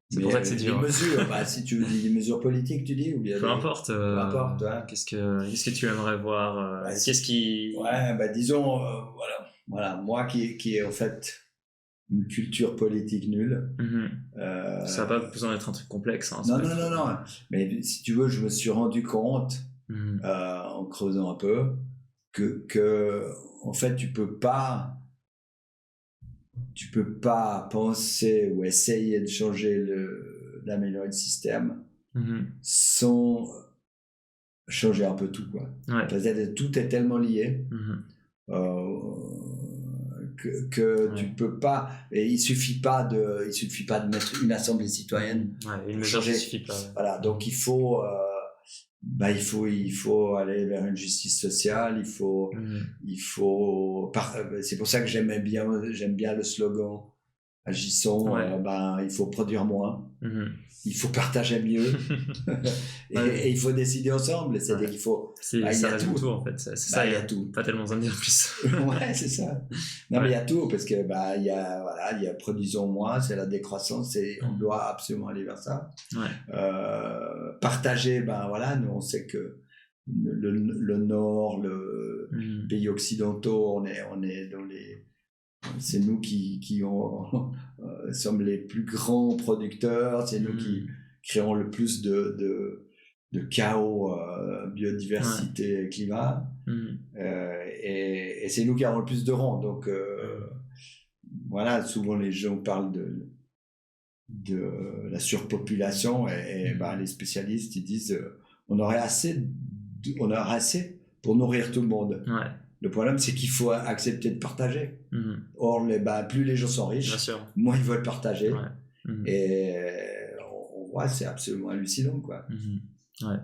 C'est pour ça que c'est dur. Les mesures, si tu veux dire des mesures politiques, tu dis, ou bien peu importe. Qu'est-ce que tu aimerais voir qu'est-ce qui... disons, moi qui ai en fait une culture politique nulle. Ça n'a pas besoin d'être un truc complexe. Hein, non. Mais si tu veux, je me suis rendu compte, en creusant un peu, que en fait, tu peux pas penser ou essayer de changer d'améliorer le système sans changer un peu tout, quoi. C'est-à-dire, tout est tellement lié que tu peux pas, et il suffit pas de mettre une assemblée citoyenne une mesure changer. Suffit pas. Donc il faut aller vers une justice sociale, c'est pour ça que j'aime bien le slogan agissons, Ouais. il faut produire moins, Mhm. il faut partager mieux, Ouais. et il faut décider ensemble. C'est-à-dire Ouais. qu'il faut, C'est, il y ça a résume tout. tout en fait. C'est ça, Il il y n'y a a tout. pas tellement besoin de dire plus. Ouais, c'est ça. Non, mais il y Ouais. a tout, parce que il y a, voilà, il y a produisons moins, c'est la décroissance, et on Mhm. doit absolument aller vers ça. Ouais. Partager, voilà, nous on sait que le Nord, le Mhm. pays occidentaux, on est dans les, c'est nous qui sommes les plus grands producteurs, c'est nous qui Mhm. créons le plus de chaos, Ouais. biodiversité, climat, Mhm. et c'est nous qui avons le plus de rangs. Donc Mhm. voilà, souvent les gens parlent de la surpopulation, et Mhm. les spécialistes ils disent on aurait on aurait assez pour nourrir tout le monde. Ouais. Le problème c'est qu'il faut accepter de partager. Mhm. Or plus les gens sont Bien riches, sûr. moins ils veulent partager, Ouais. Mhm. et on voit c'est absolument hallucinant quoi. Mhm. Ouais.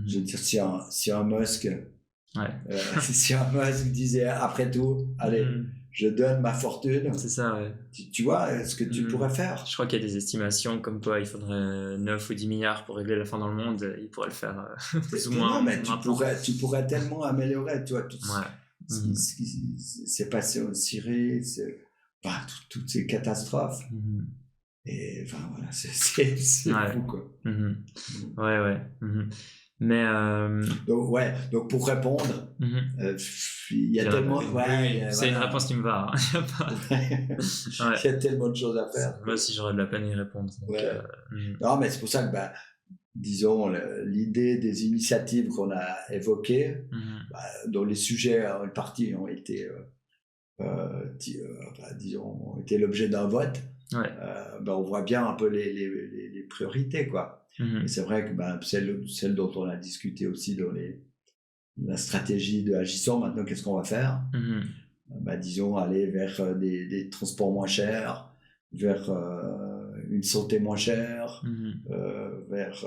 Je veux Mhm. dire, si un Musk Ouais. si un Musk disait après tout allez Mhm. je donne ma fortune, C'est ça, ouais. tu vois ce que tu pourrais Je faire. crois qu'il y a des estimations comme quoi il faudrait 9 ou 10 milliards pour régler la faim dans le monde. Il pourrait le faire plus ou moins Non, mais maintenant. tu pourrais tellement améliorer, tu vois, tout Ouais. ce qui s'est passé en Syrie, toutes ces catastrophes. Mhm. Et voilà, c'est Ouais. fou, quoi. Mhm. Ouais, ouais. Mhm. Mais Donc pour répondre, mhm. il y a tellement, Oui, oui, c'est une voilà, réponse qui me va. Hein. Y a pas... Ouais. il y a tellement de choses à faire. Moi aussi, j'aurais de la peine à y répondre. Donc, Ouais. mhm. Non, mais c'est pour ça que, disons, l'idée des initiatives qu'on a évoquées, Mhm. dont les sujets en partie ont été disons, été l'objet d'un vote, Ouais. on voit bien un peu les priorités, quoi. Mhm. Et c'est vrai que celle dont on a discuté aussi dans la stratégie de Agissons, maintenant, qu'est-ce qu'on va faire? Mhm. Disons, aller vers des transports moins chers, vers une santé moins chère, Mhm. vers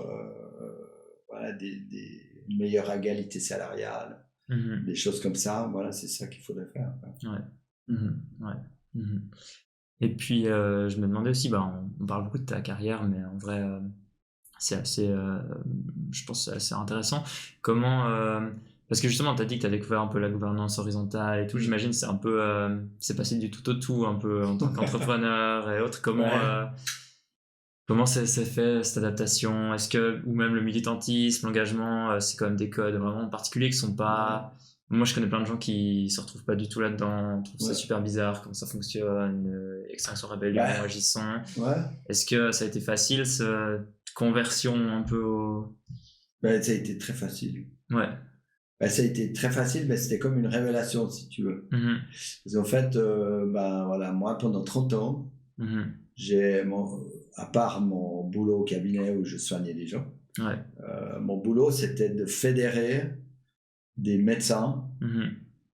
voilà, une meilleure égalité salariale, Mhm. des choses comme ça. Voilà, c'est ça qu'il faudrait faire, quoi. Ouais. Mhm. Ouais. Mhm. Et puis, je me demandais aussi, on parle beaucoup de ta carrière, mais en vrai, c'est assez, je pense, que c'est assez intéressant. Comment, parce que justement, tu as dit que tu as découvert un peu la gouvernance horizontale et tout. J'imagine que c'est un peu, c'est passé du tout au tout, un peu en tant qu'entrepreneur et autres. Ouais. Comment c'est fait cette adaptation? Est-ce que, ou même le militantisme, l'engagement, c'est quand même des codes vraiment particuliers qui sont pas. Moi, je connais plein de gens qui se retrouvent pas du tout là-dedans, trouvent ça super bizarre, comment ça fonctionne, Extinction Rebellion, Agissons. Ouais. Est-ce que ça a été facile, cette conversion un peu au... Ça a été très facile. Ouais. Ça a été très facile, mais c'était comme une révélation, si tu veux. Mhm. Parce qu'en fait, voilà, moi, pendant 30 ans, Mhm. à part mon boulot au cabinet où je soignais les gens, Ouais. mon boulot, c'était de fédérer des médecins. Mhm.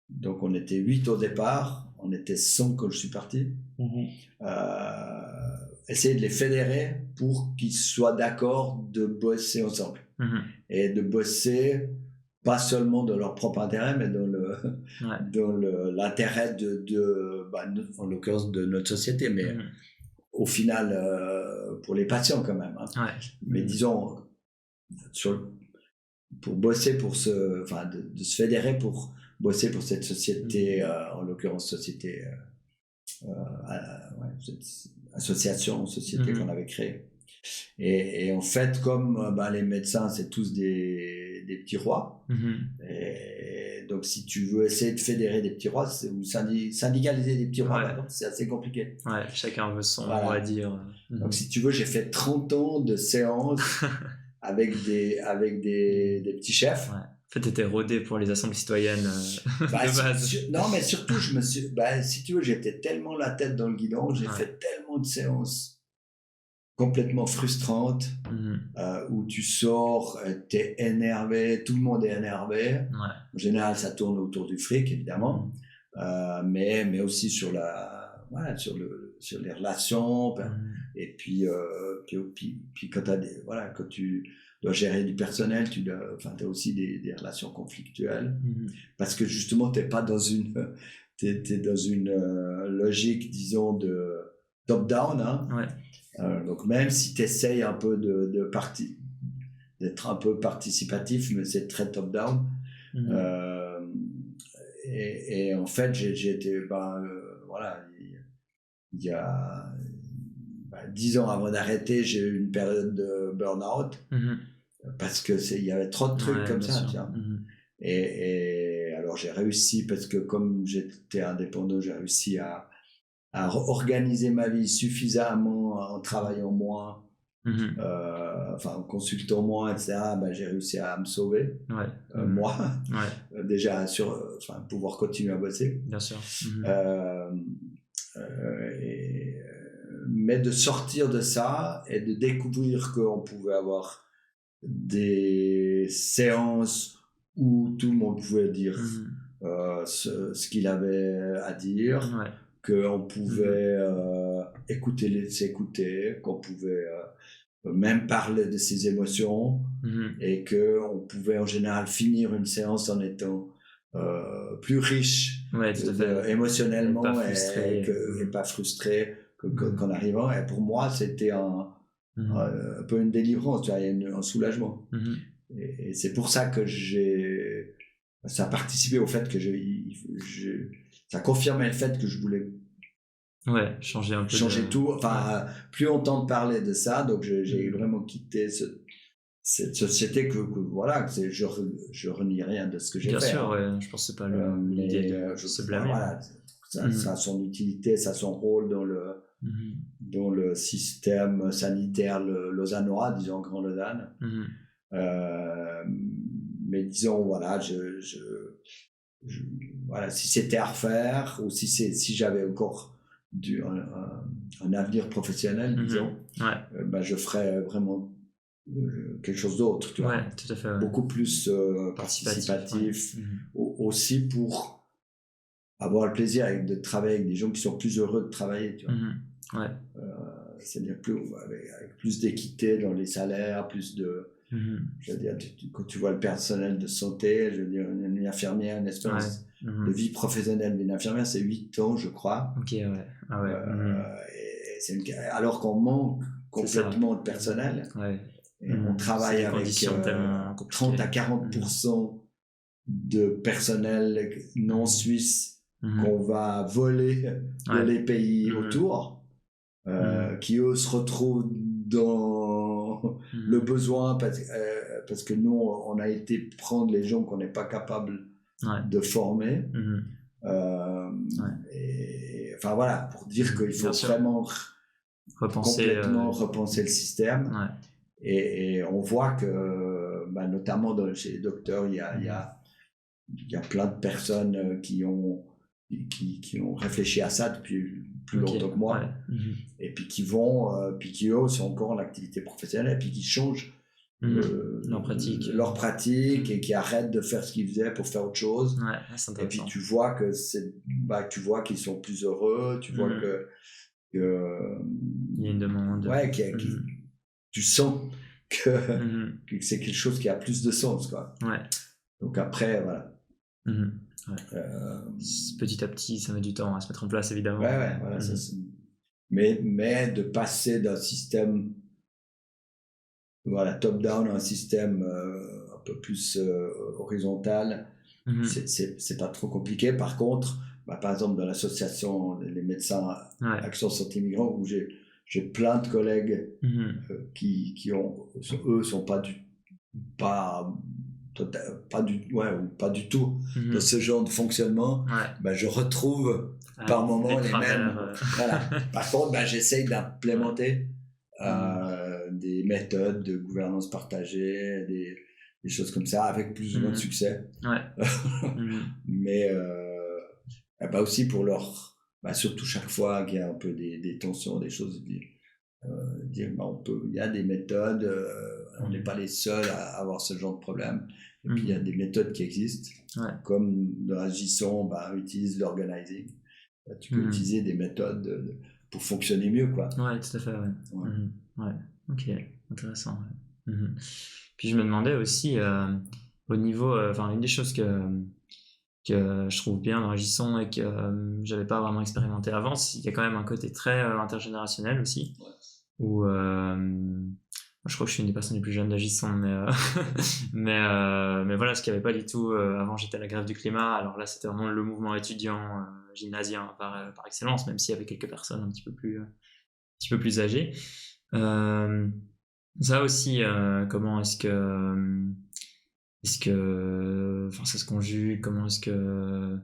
Donc, on était 8 au départ, on était 100 quand je suis parti. Essayer de les fédérer pour qu'ils soient d'accord de bosser ensemble. Et de bosser pas seulement dans leur propre intérêt, mais dans l'intérêt en l'occurrence de notre société, mais au final pour les patients quand même. Hein. Mais disons, pour bosser de se fédérer pour bosser pour cette société, en l'occurrence société, société qu'on avait créée. Et en fait, comme les médecins, c'est tous des petits rois. Et donc, si tu veux essayer de fédérer des petits rois ou syndicaliser des petits rois, par exemple, c'est assez compliqué. Ouais, chacun veut son mot à dire. Donc, si tu veux, j'ai fait 30 ans de séances avec des petits chefs. Ouais. En fait, tu étais rodé pour les assemblées citoyennes de base. Non, mais surtout, si tu veux, j'étais tellement la tête dans le guidon, j'ai fait tellement de séances complètement frustrantes, où tu sors, t'es énervé, tout le monde est énervé. En général, ça tourne autour du fric, évidemment, mais aussi sur sur les relations. Et puis quand quand tu dois gérer du personnel, tu as aussi des relations conflictuelles, parce que justement, t'es pas dans une logique, disons, top-down, hein. Ouais. Donc même si tu essayes un peu d'être un peu participatif, mais c'est très top-down. Et en fait, j'ai été, voilà, il y a 10 ans avant d'arrêter, j'ai eu une période de burn-out parce que il y avait trop de trucs comme ça, sûr. tiens. Et alors j'ai réussi, parce que comme j'étais indépendant, j'ai réussi à organiser ma vie suffisamment en travaillant moins, en consultant moins, etc. J'ai réussi à me sauver, moi, déjà pouvoir continuer à bosser. Bien sûr. Mais de sortir de ça et de découvrir qu'on pouvait avoir des séances où tout le monde pouvait dire ce qu'il avait à dire, qu'on pouvait s'écouter, qu'on pouvait même parler de ses émotions, et qu'on pouvait en général finir une séance en étant plus riche émotionnellement et pas frustré qu'en arrivant. Et pour moi, c'était un peu une délivrance, un soulagement. Et c'est pour ça que ça a participé au fait que ça confirmait le fait que je voulais changer un peu. Changer tout. Plus entendre parler de ça, donc j'ai vraiment quitté cette société que je renie rien de ce que j'ai fait. Bien sûr, je pense que c'est pas l'idée de se blâmer. Voilà, ça a son utilité, ça a son rôle dans le système sanitaire lausannois, disons Grand Lausanne. Mais disons, voilà, voilà, si c'était à refaire, ou si j'avais encore un avenir professionnel, disons, je ferais vraiment quelque chose d'autre, tu vois. Tout à fait, beaucoup plus participatif, aussi pour avoir le plaisir de travailler avec des gens qui sont plus heureux de travailler, tu vois. C'est-à-dire avec plus d'équité dans les salaires, plus de... Je veux dire, quand tu vois le personnel de santé, je veux dire, une infirmière, une expérience de vie professionnelle d'une infirmière, c'est 8 ans, je crois. Alors qu'on manque complètement de personnel. Et on travaille avec 30 à 40% de personnel non suisse qu'on va voler dans les pays autour, qui eux se retrouvent dans le besoin parce que nous on a été prendre les gens qu'on n'est pas capable de former. Et voilà, pour dire qu'il faut vraiment complètement repenser le système. Et on voit que notamment chez les docteurs, il y a plein de personnes qui ont réfléchi à ça depuis plus longtemps que moi, et puis qui eux sont encore en activité professionnelle, et puis qui changent leur pratique et qui arrêtent de faire ce qu'ils faisaient pour faire autre chose. Et puis tu vois que tu vois qu'ils sont plus heureux, tu vois que il y a une demande. Tu sens que c'est quelque chose qui a plus de sens, quoi. Donc après, voilà. Petit à petit, ça met du temps à se mettre en place, évidemment. Voilà, mais de passer d'un système top-down à un système un peu plus horizontal, c'est pas trop compliqué. Par contre, par exemple, dans l'association Les médecins Action Santé Migrants, où j'ai plein de collègues qui sont pas du tout dans ce genre de fonctionnement. Je retrouve par moments les mêmes. Par contre, j'essaye d'implémenter des méthodes de gouvernance partagée, des choses comme ça, avec plus ou moins de succès. Mais aussi pour surtout chaque fois qu'il y a un peu des tensions, des choses, dire il y a des méthodes, on n'est pas les seuls à avoir ce genre de problème, et puis il y a des méthodes qui existent, comme dans Agisson, utilise l'organizing. Tu peux utiliser des méthodes pour fonctionner mieux, quoi. Tout à fait, ok, intéressant. Puis je me demandais aussi au niveau, une des choses que que je trouve bien dans Agisson et que j'avais pas vraiment expérimenté avant. Il y a quand même un côté très intergénérationnel aussi, où je crois que je suis une des personnes les plus jeunes d'Agisson, mais voilà, ce qu'il n'y avait pas du tout. Avant, j'étais à la grève du climat, alors là, c'était vraiment le mouvement étudiant gymnasien par excellence, même s'il y avait quelques personnes un petit peu plus âgées. Ça aussi, comment est-ce que ça se conjugue, comment est-ce que...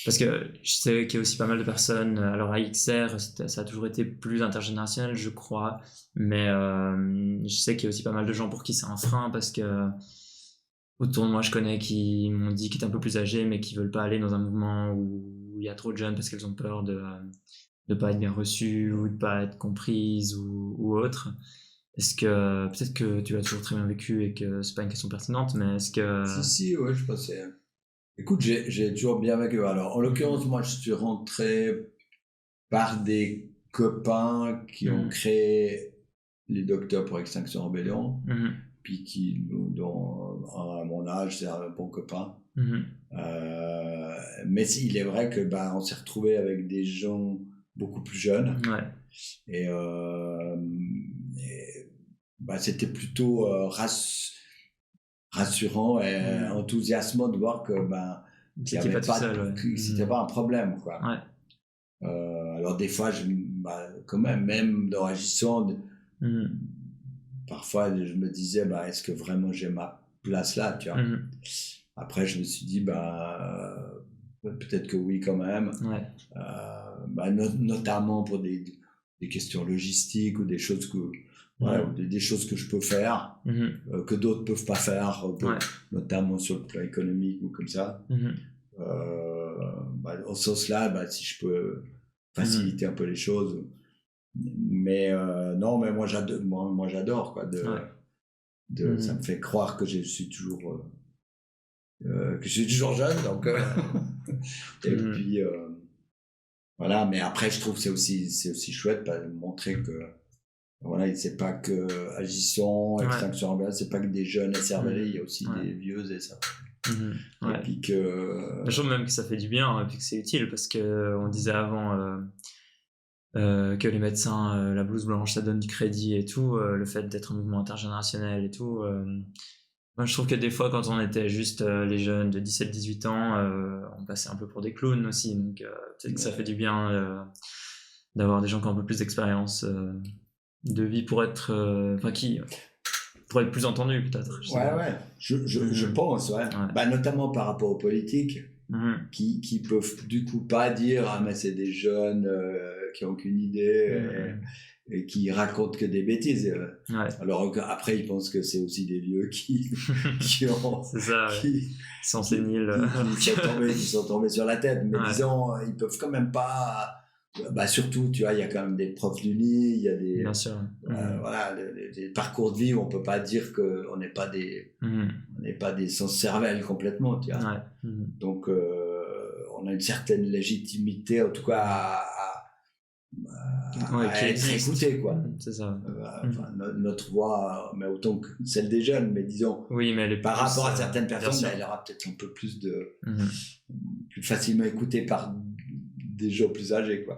Parce que je sais qu'il y a aussi pas mal de personnes, alors à XR, ça a toujours été plus intergénérationnel, je crois, mais je sais qu'il y a aussi pas mal de gens pour qui c'est un frein, parce que autour de moi, je connais qui m'ont dit qu'ils étaient un peu plus âgés, mais qui veulent pas aller dans un mouvement où il y a trop de jeunes parce qu'elles ont peur de pas être bien reçues, ou de pas être comprises, ou autre. Est-ce que, peut-être que tu l'as toujours très bien vécu et que c'est pas une question pertinente, mais est-ce que... Si, ouais, je pense. Écoute, j'ai toujours bien vécu. Alors, en l'occurrence, moi, je suis rentré par des copains qui ont créé les Docteurs pour Extinction Rebellion, puis dont, à mon âge, c'est un bon copain. Mais il est vrai que on s'est retrouvé avec des gens beaucoup plus jeunes. Et c'était plutôt rassurant et enthousiasmant de voir que c'était pas un problème, quoi. Alors des fois, quand même dans Agissant, parfois je me disais, est-ce que vraiment j'ai ma place là, tu vois. Après, je me suis dit, peut-être que oui, quand même. Notamment pour des questions logistiques ou des choses que des choses que je peux faire, que d'autres peuvent pas faire, notamment sur le plan économique ou comme ça. En ce sens-là, si je peux faciliter un peu les choses. Mais non, mais moi j'adore, quoi. Ça me fait croire que je suis toujours jeune, donc. Et puis voilà, mais après je trouve que c'est aussi chouette de montrer que voilà, c'est pas que Agisson, Extinction Rebellion, c'est pas que des jeunes SRV, il y a aussi des vieux et ça. Et puis que... Je trouve même que ça fait du bien, et puis que c'est utile, parce qu'on disait avant que les médecins, la blouse blanche, ça donne du crédit et tout, le fait d'être un mouvement intergénérationnel et tout. Moi, je trouve que des fois, quand on était juste les jeunes de 17-18 ans, on passait un peu pour des clowns aussi, donc peut-être que ça fait du bien d'avoir des gens qui ont un peu plus d'expérience de vie pour être plus entendu, peut-être. Je pense, notamment par rapport aux politiques, qui peuvent du coup pas dire mais c'est des jeunes qui ont aucune idée et qui racontent que des bêtises. Alors après, ils pensent que c'est aussi des vieux qui ont... C'est ça, qui sont séniles. Qui sont tombés sur la tête, mais disons, ils peuvent quand même pas... surtout, tu vois, il y a quand même des profs d'uni, il y a des... Bien sûr. Voilà, des parcours de vie où on peut pas dire qu'on n'est pas des sans-cervelle complètement, tu vois. Donc, on a une certaine légitimité, en tout cas, à être écouté, quoi. C'est ça. Notre voix, mais autant que celle des jeunes, mais disons, mais par rapport à certaines personnes, elle aura peut-être un peu plus plus facilement écoutée par des gens plus âgés, quoi.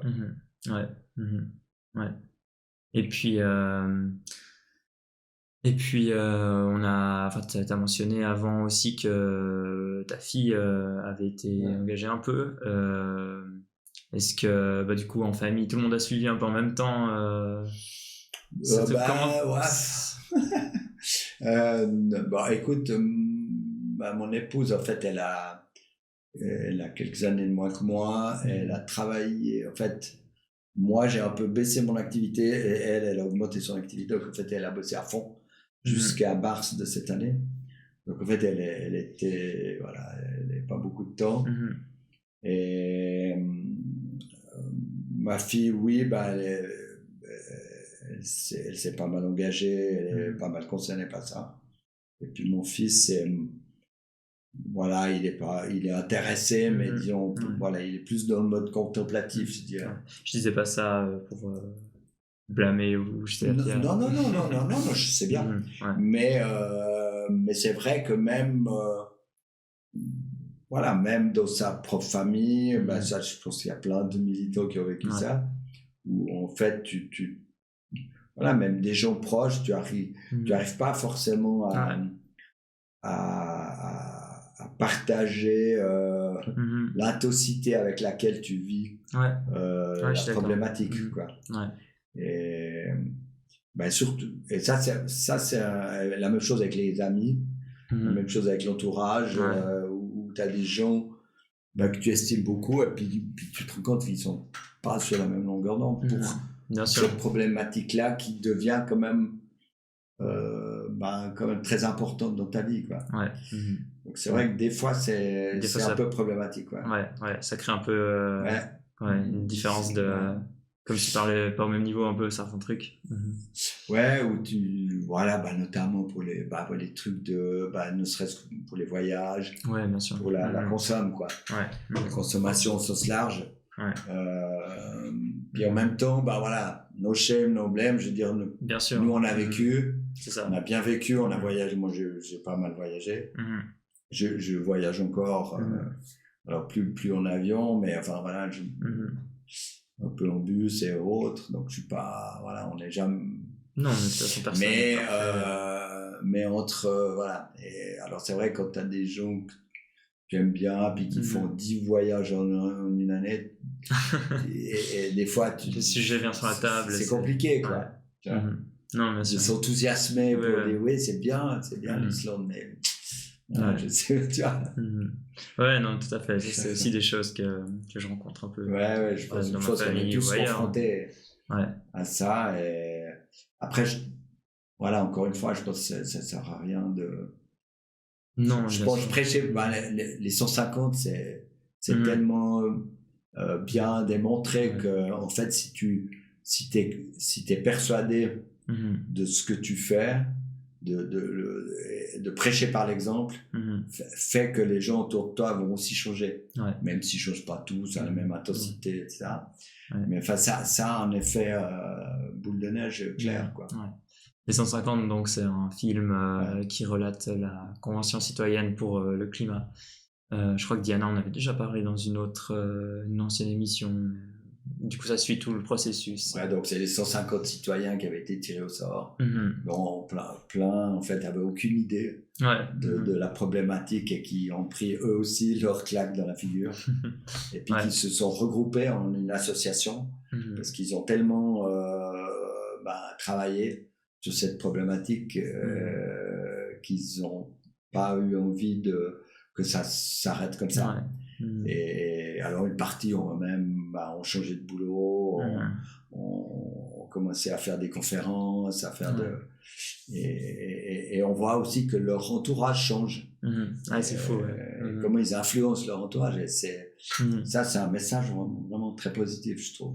Et puis on a, t'as mentionné avant aussi que ta fille avait été engagée un peu. Est-ce que du coup en famille tout le monde a suivi un peu en même temps écoute, mon épouse, en fait, elle a quelques années de moins que moi. Elle a travaillé, en fait. Moi, j'ai un peu baissé mon activité et elle a augmenté son activité. Donc, en fait, elle a bossé à fond jusqu'à mars de cette année. Donc, en fait, elle était, elle n'avait pas beaucoup de temps. Et ma fille, oui, elle s'est pas mal engagée, elle est pas mal concernée par ça. Et puis, mon fils, il est intéressé, mais disons, il est plus dans le mode contemplatif, je dirais. Je disais pas ça pour blâmer ou je sais pas. Non, je sais bien. Mais c'est vrai que même voilà, même dans sa propre famille, ben ça, je pense qu'il y a plein de militants qui ont vécu ça, où en fait, voilà, même des gens proches, tu arrives pas forcément à partager l'intensité avec laquelle tu vis la problématique, quoi. Et ben surtout, et ça c'est la même chose avec les amis, la même chose avec l'entourage, où tu as des gens que tu estimes beaucoup, et puis tu te rends compte qu'ils sont pas sur la même longueur d'onde pour cette problématique-là qui devient quand même très importante dans ta vie, quoi. Donc c'est vrai que des fois c'est un peu problématique, quoi. Ça crée un peu une différence de comme tu parlais pas au même niveau un peu certains trucs. Où notamment pour les trucs de ne serait-ce que pour les voyages, bien sûr. pour la consomme, quoi. La consommation au sens large. Puis en même temps, no shame, no blame, je veux dire, nous on a vécu, on a bien vécu, on a voyagé, moi j'ai pas mal voyagé, je voyage encore, alors plus en avion, mais enfin voilà, un peu en bus et autres, donc je suis pas, voilà, on n'est jamais... Non, mais de toute façon, personne mais entre, voilà, et alors c'est vrai quand t'as des gens que j'aime bien, puis qui font 10 voyages en une année, et des fois... le sujet vient sur la table. C'est compliqué, quoi. Non, bien sûr. Ils sont enthousiasmés pour dire, c'est bien l'Islande, mais... je sais, tu vois. Non, tout à fait. C'est aussi des choses que je rencontre un peu. Je pense dans ma famille, qu'on est tous confrontés à ça. Et après, voilà, encore une fois, je pense que ça sert à rien de... Non, je pense que prêcher les 150, c'est tellement bien démontré que, en fait, si t'es persuadé de ce que tu fais, de prêcher par l'exemple, fait que les gens autour de toi vont aussi changer, même s'ils ne changent pas tous à la même intensité, etc. Mais enfin, ça a un effet boule de neige clair, quoi. Les 150, donc, c'est un film qui relate la Convention citoyenne pour le climat. Je crois que Diana en avait déjà parlé dans une ancienne émission. Du coup, ça suit tout le processus. Donc c'est les 150 citoyens qui avaient été tirés au sort, dont plein en fait avaient aucune idée de la problématique et qui ont pris eux aussi leur claque dans la figure et puis qui se sont regroupés en une association parce qu'ils ont tellement travaillé sur cette problématique qu'ils n'ont pas eu envie que ça s'arrête comme ça. Et alors une partie ont changé de boulot, ont commencé à faire des conférences, à faire et on voit aussi que leur entourage change. C'est fou. Comment ils influencent leur entourage, et ça c'est un message vraiment très positif, je trouve.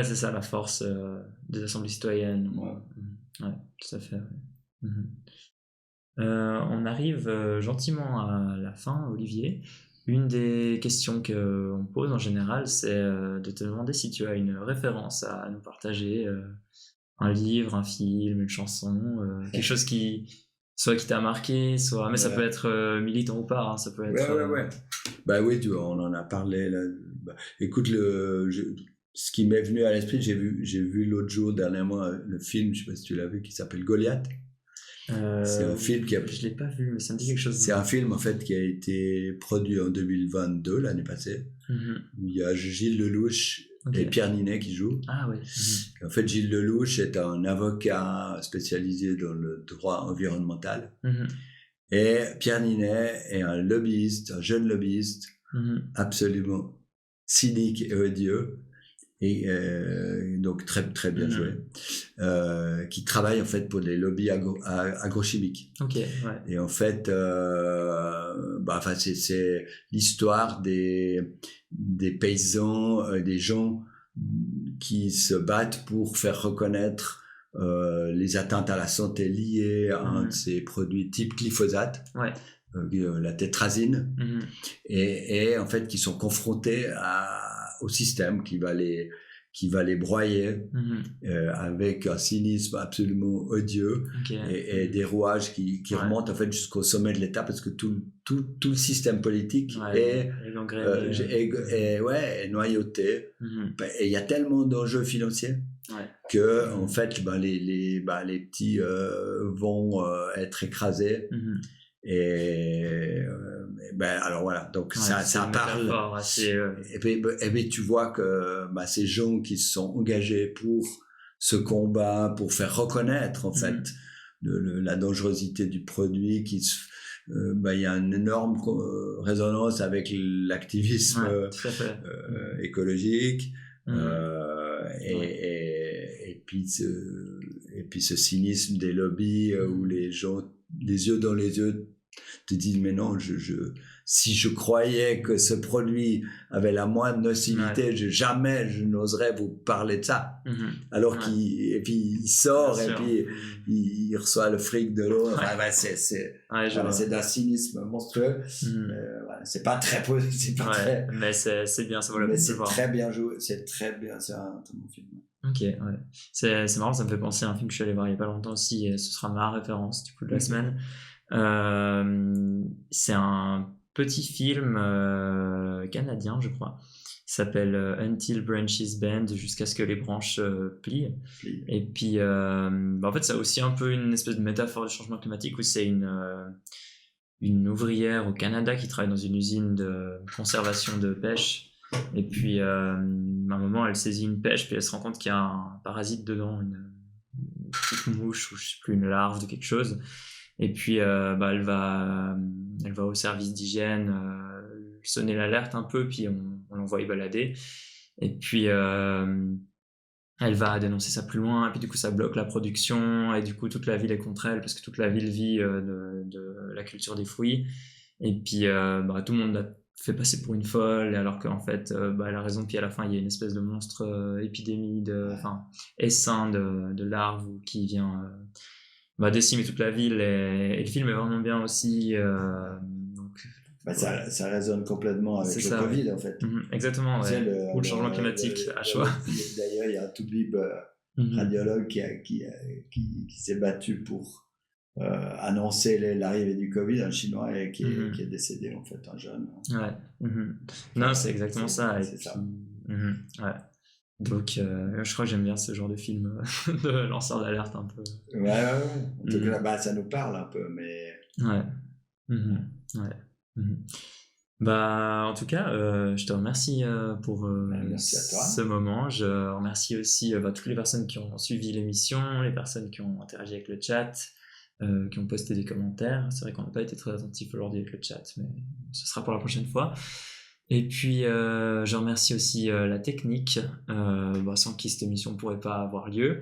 C'est ça la force des assemblées citoyennes. Tout à fait. On arrive gentiment à la fin, Olivier. Une des questions qu'on pose en général, c'est de te demander si tu as une référence à nous partager, un livre, un film, une chanson, quelque chose qui t'a marqué, mais ça peut être militant ou pas, ça peut être... oui, on en a parlé là. Écoute, ce qui m'est venu à l'esprit, j'ai vu l'autre jour dernièrement le film, je sais pas si tu l'as vu, qui s'appelle Goliath. C'est un film je l'ai pas vu, mais ça me dit quelque chose. C'est un film en fait qui a été produit en 2022, l'année passée, où il y a Gilles Lelouch et Pierre Ninet qui jouent. En fait, Gilles Lelouch est un avocat spécialisé dans le droit environnemental, et Pierre Ninet est un jeune lobbyiste, absolument cynique et odieux. Et donc très très bien joué, qui travaille en fait pour des lobbies agrochimiques. Et en fait, c'est l'histoire des paysans, des gens qui se battent pour faire reconnaître les atteintes à la santé liées à un de ces produits type glyphosate. La tétrazine, et en fait qui sont confrontés au système qui va qui va les broyer avec un cynisme absolument odieux et des rouages qui remontent en fait jusqu'au sommet de l'État parce que tout le système politique est noyauté. Et il y a tellement d'enjeux financiers que en fait les petits vont être écrasés. Et alors voilà, donc ça parle fort, et puis tu vois que ces gens qui se sont engagés pour ce combat, pour faire reconnaître en fait la dangerosité du produit, il y a une énorme résonance avec l'activisme écologique et puis ce cynisme des lobbies où les gens les yeux dans les yeux te disent mais non, si je croyais que ce et avait la moindre nocivité, jamais je n'oserais vous parler de ça. Alors et puis il sort et puis il reçoit le fric de l'autre. C'est d'un cynisme monstrueux. C'est pas très positif, mais c'est bien, ça vaut la peine de voir. C'est très bien joué, c'est très bien, c'est un très bon film. Ok, c'est marrant, ça me fait penser à un film que je suis allé voir il y a pas longtemps aussi, et ce sera ma référence du coup de la semaine. C'est un petit film canadien, je crois. Il s'appelle Until Branches Bend, jusqu'à ce que les branches plient. Et puis, en fait, c'est aussi un peu une espèce de métaphore du changement climatique où c'est une ouvrière au Canada qui travaille dans une usine de conservation de pêche. Et puis, à un moment, elle saisit une pêche, puis elle se rend compte qu'il y a un parasite dedans, une petite mouche ou je sais plus, une larve de quelque chose. Et puis, elle va au service d'hygiène sonner l'alerte un peu, puis on l'envoie y balader. Et puis, elle va dénoncer ça plus loin, et puis du coup, ça bloque la production, et du coup, toute la ville est contre elle, parce que toute la ville vit de la culture des fruits. Et puis, tout le monde l'a fait passer pour une folle, alors qu'en fait, elle a raison, puis à la fin, il y a une espèce de monstre épidémie, essaim de larves qui vient décimer toute la ville, et le film est vraiment bien aussi. Ça résonne complètement avec le Covid, en fait. Exactement, ou le changement climatique, à choix. D'ailleurs, il y a un toubib radiologue qui s'est battu pour annoncer l'arrivée du Covid, un Chinois, et qui est décédé, en fait, un jeune. Non, c'est exactement ça. C'est ça. Donc, je crois que j'aime bien ce genre de film de lanceur d'alerte un peu. En tout cas, ça nous parle un peu, mais... En tout cas, je te remercie pour merci à toi. ce moment. Je remercie aussi toutes les personnes qui ont suivi l'émission, les personnes qui ont interagi avec le chat, qui ont posté des commentaires. C'est vrai qu'on n'a pas été très attentifs aujourd'hui avec le chat, mais ce sera pour la prochaine fois. Et puis, je remercie aussi la technique, sans qui cette émission ne pourrait pas avoir lieu.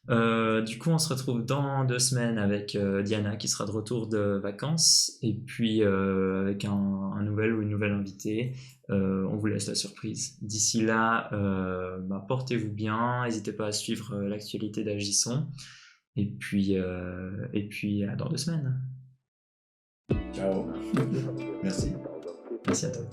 Du coup, on se retrouve dans 2 semaines avec Diana qui sera de retour de vacances, et puis avec un nouvel ou une nouvelle invitée. On vous laisse la surprise. D'ici là, portez-vous bien, n'hésitez pas à suivre l'actualité d'Agisson, et puis à dans 2 semaines. Ciao. Merci. Merci à toi.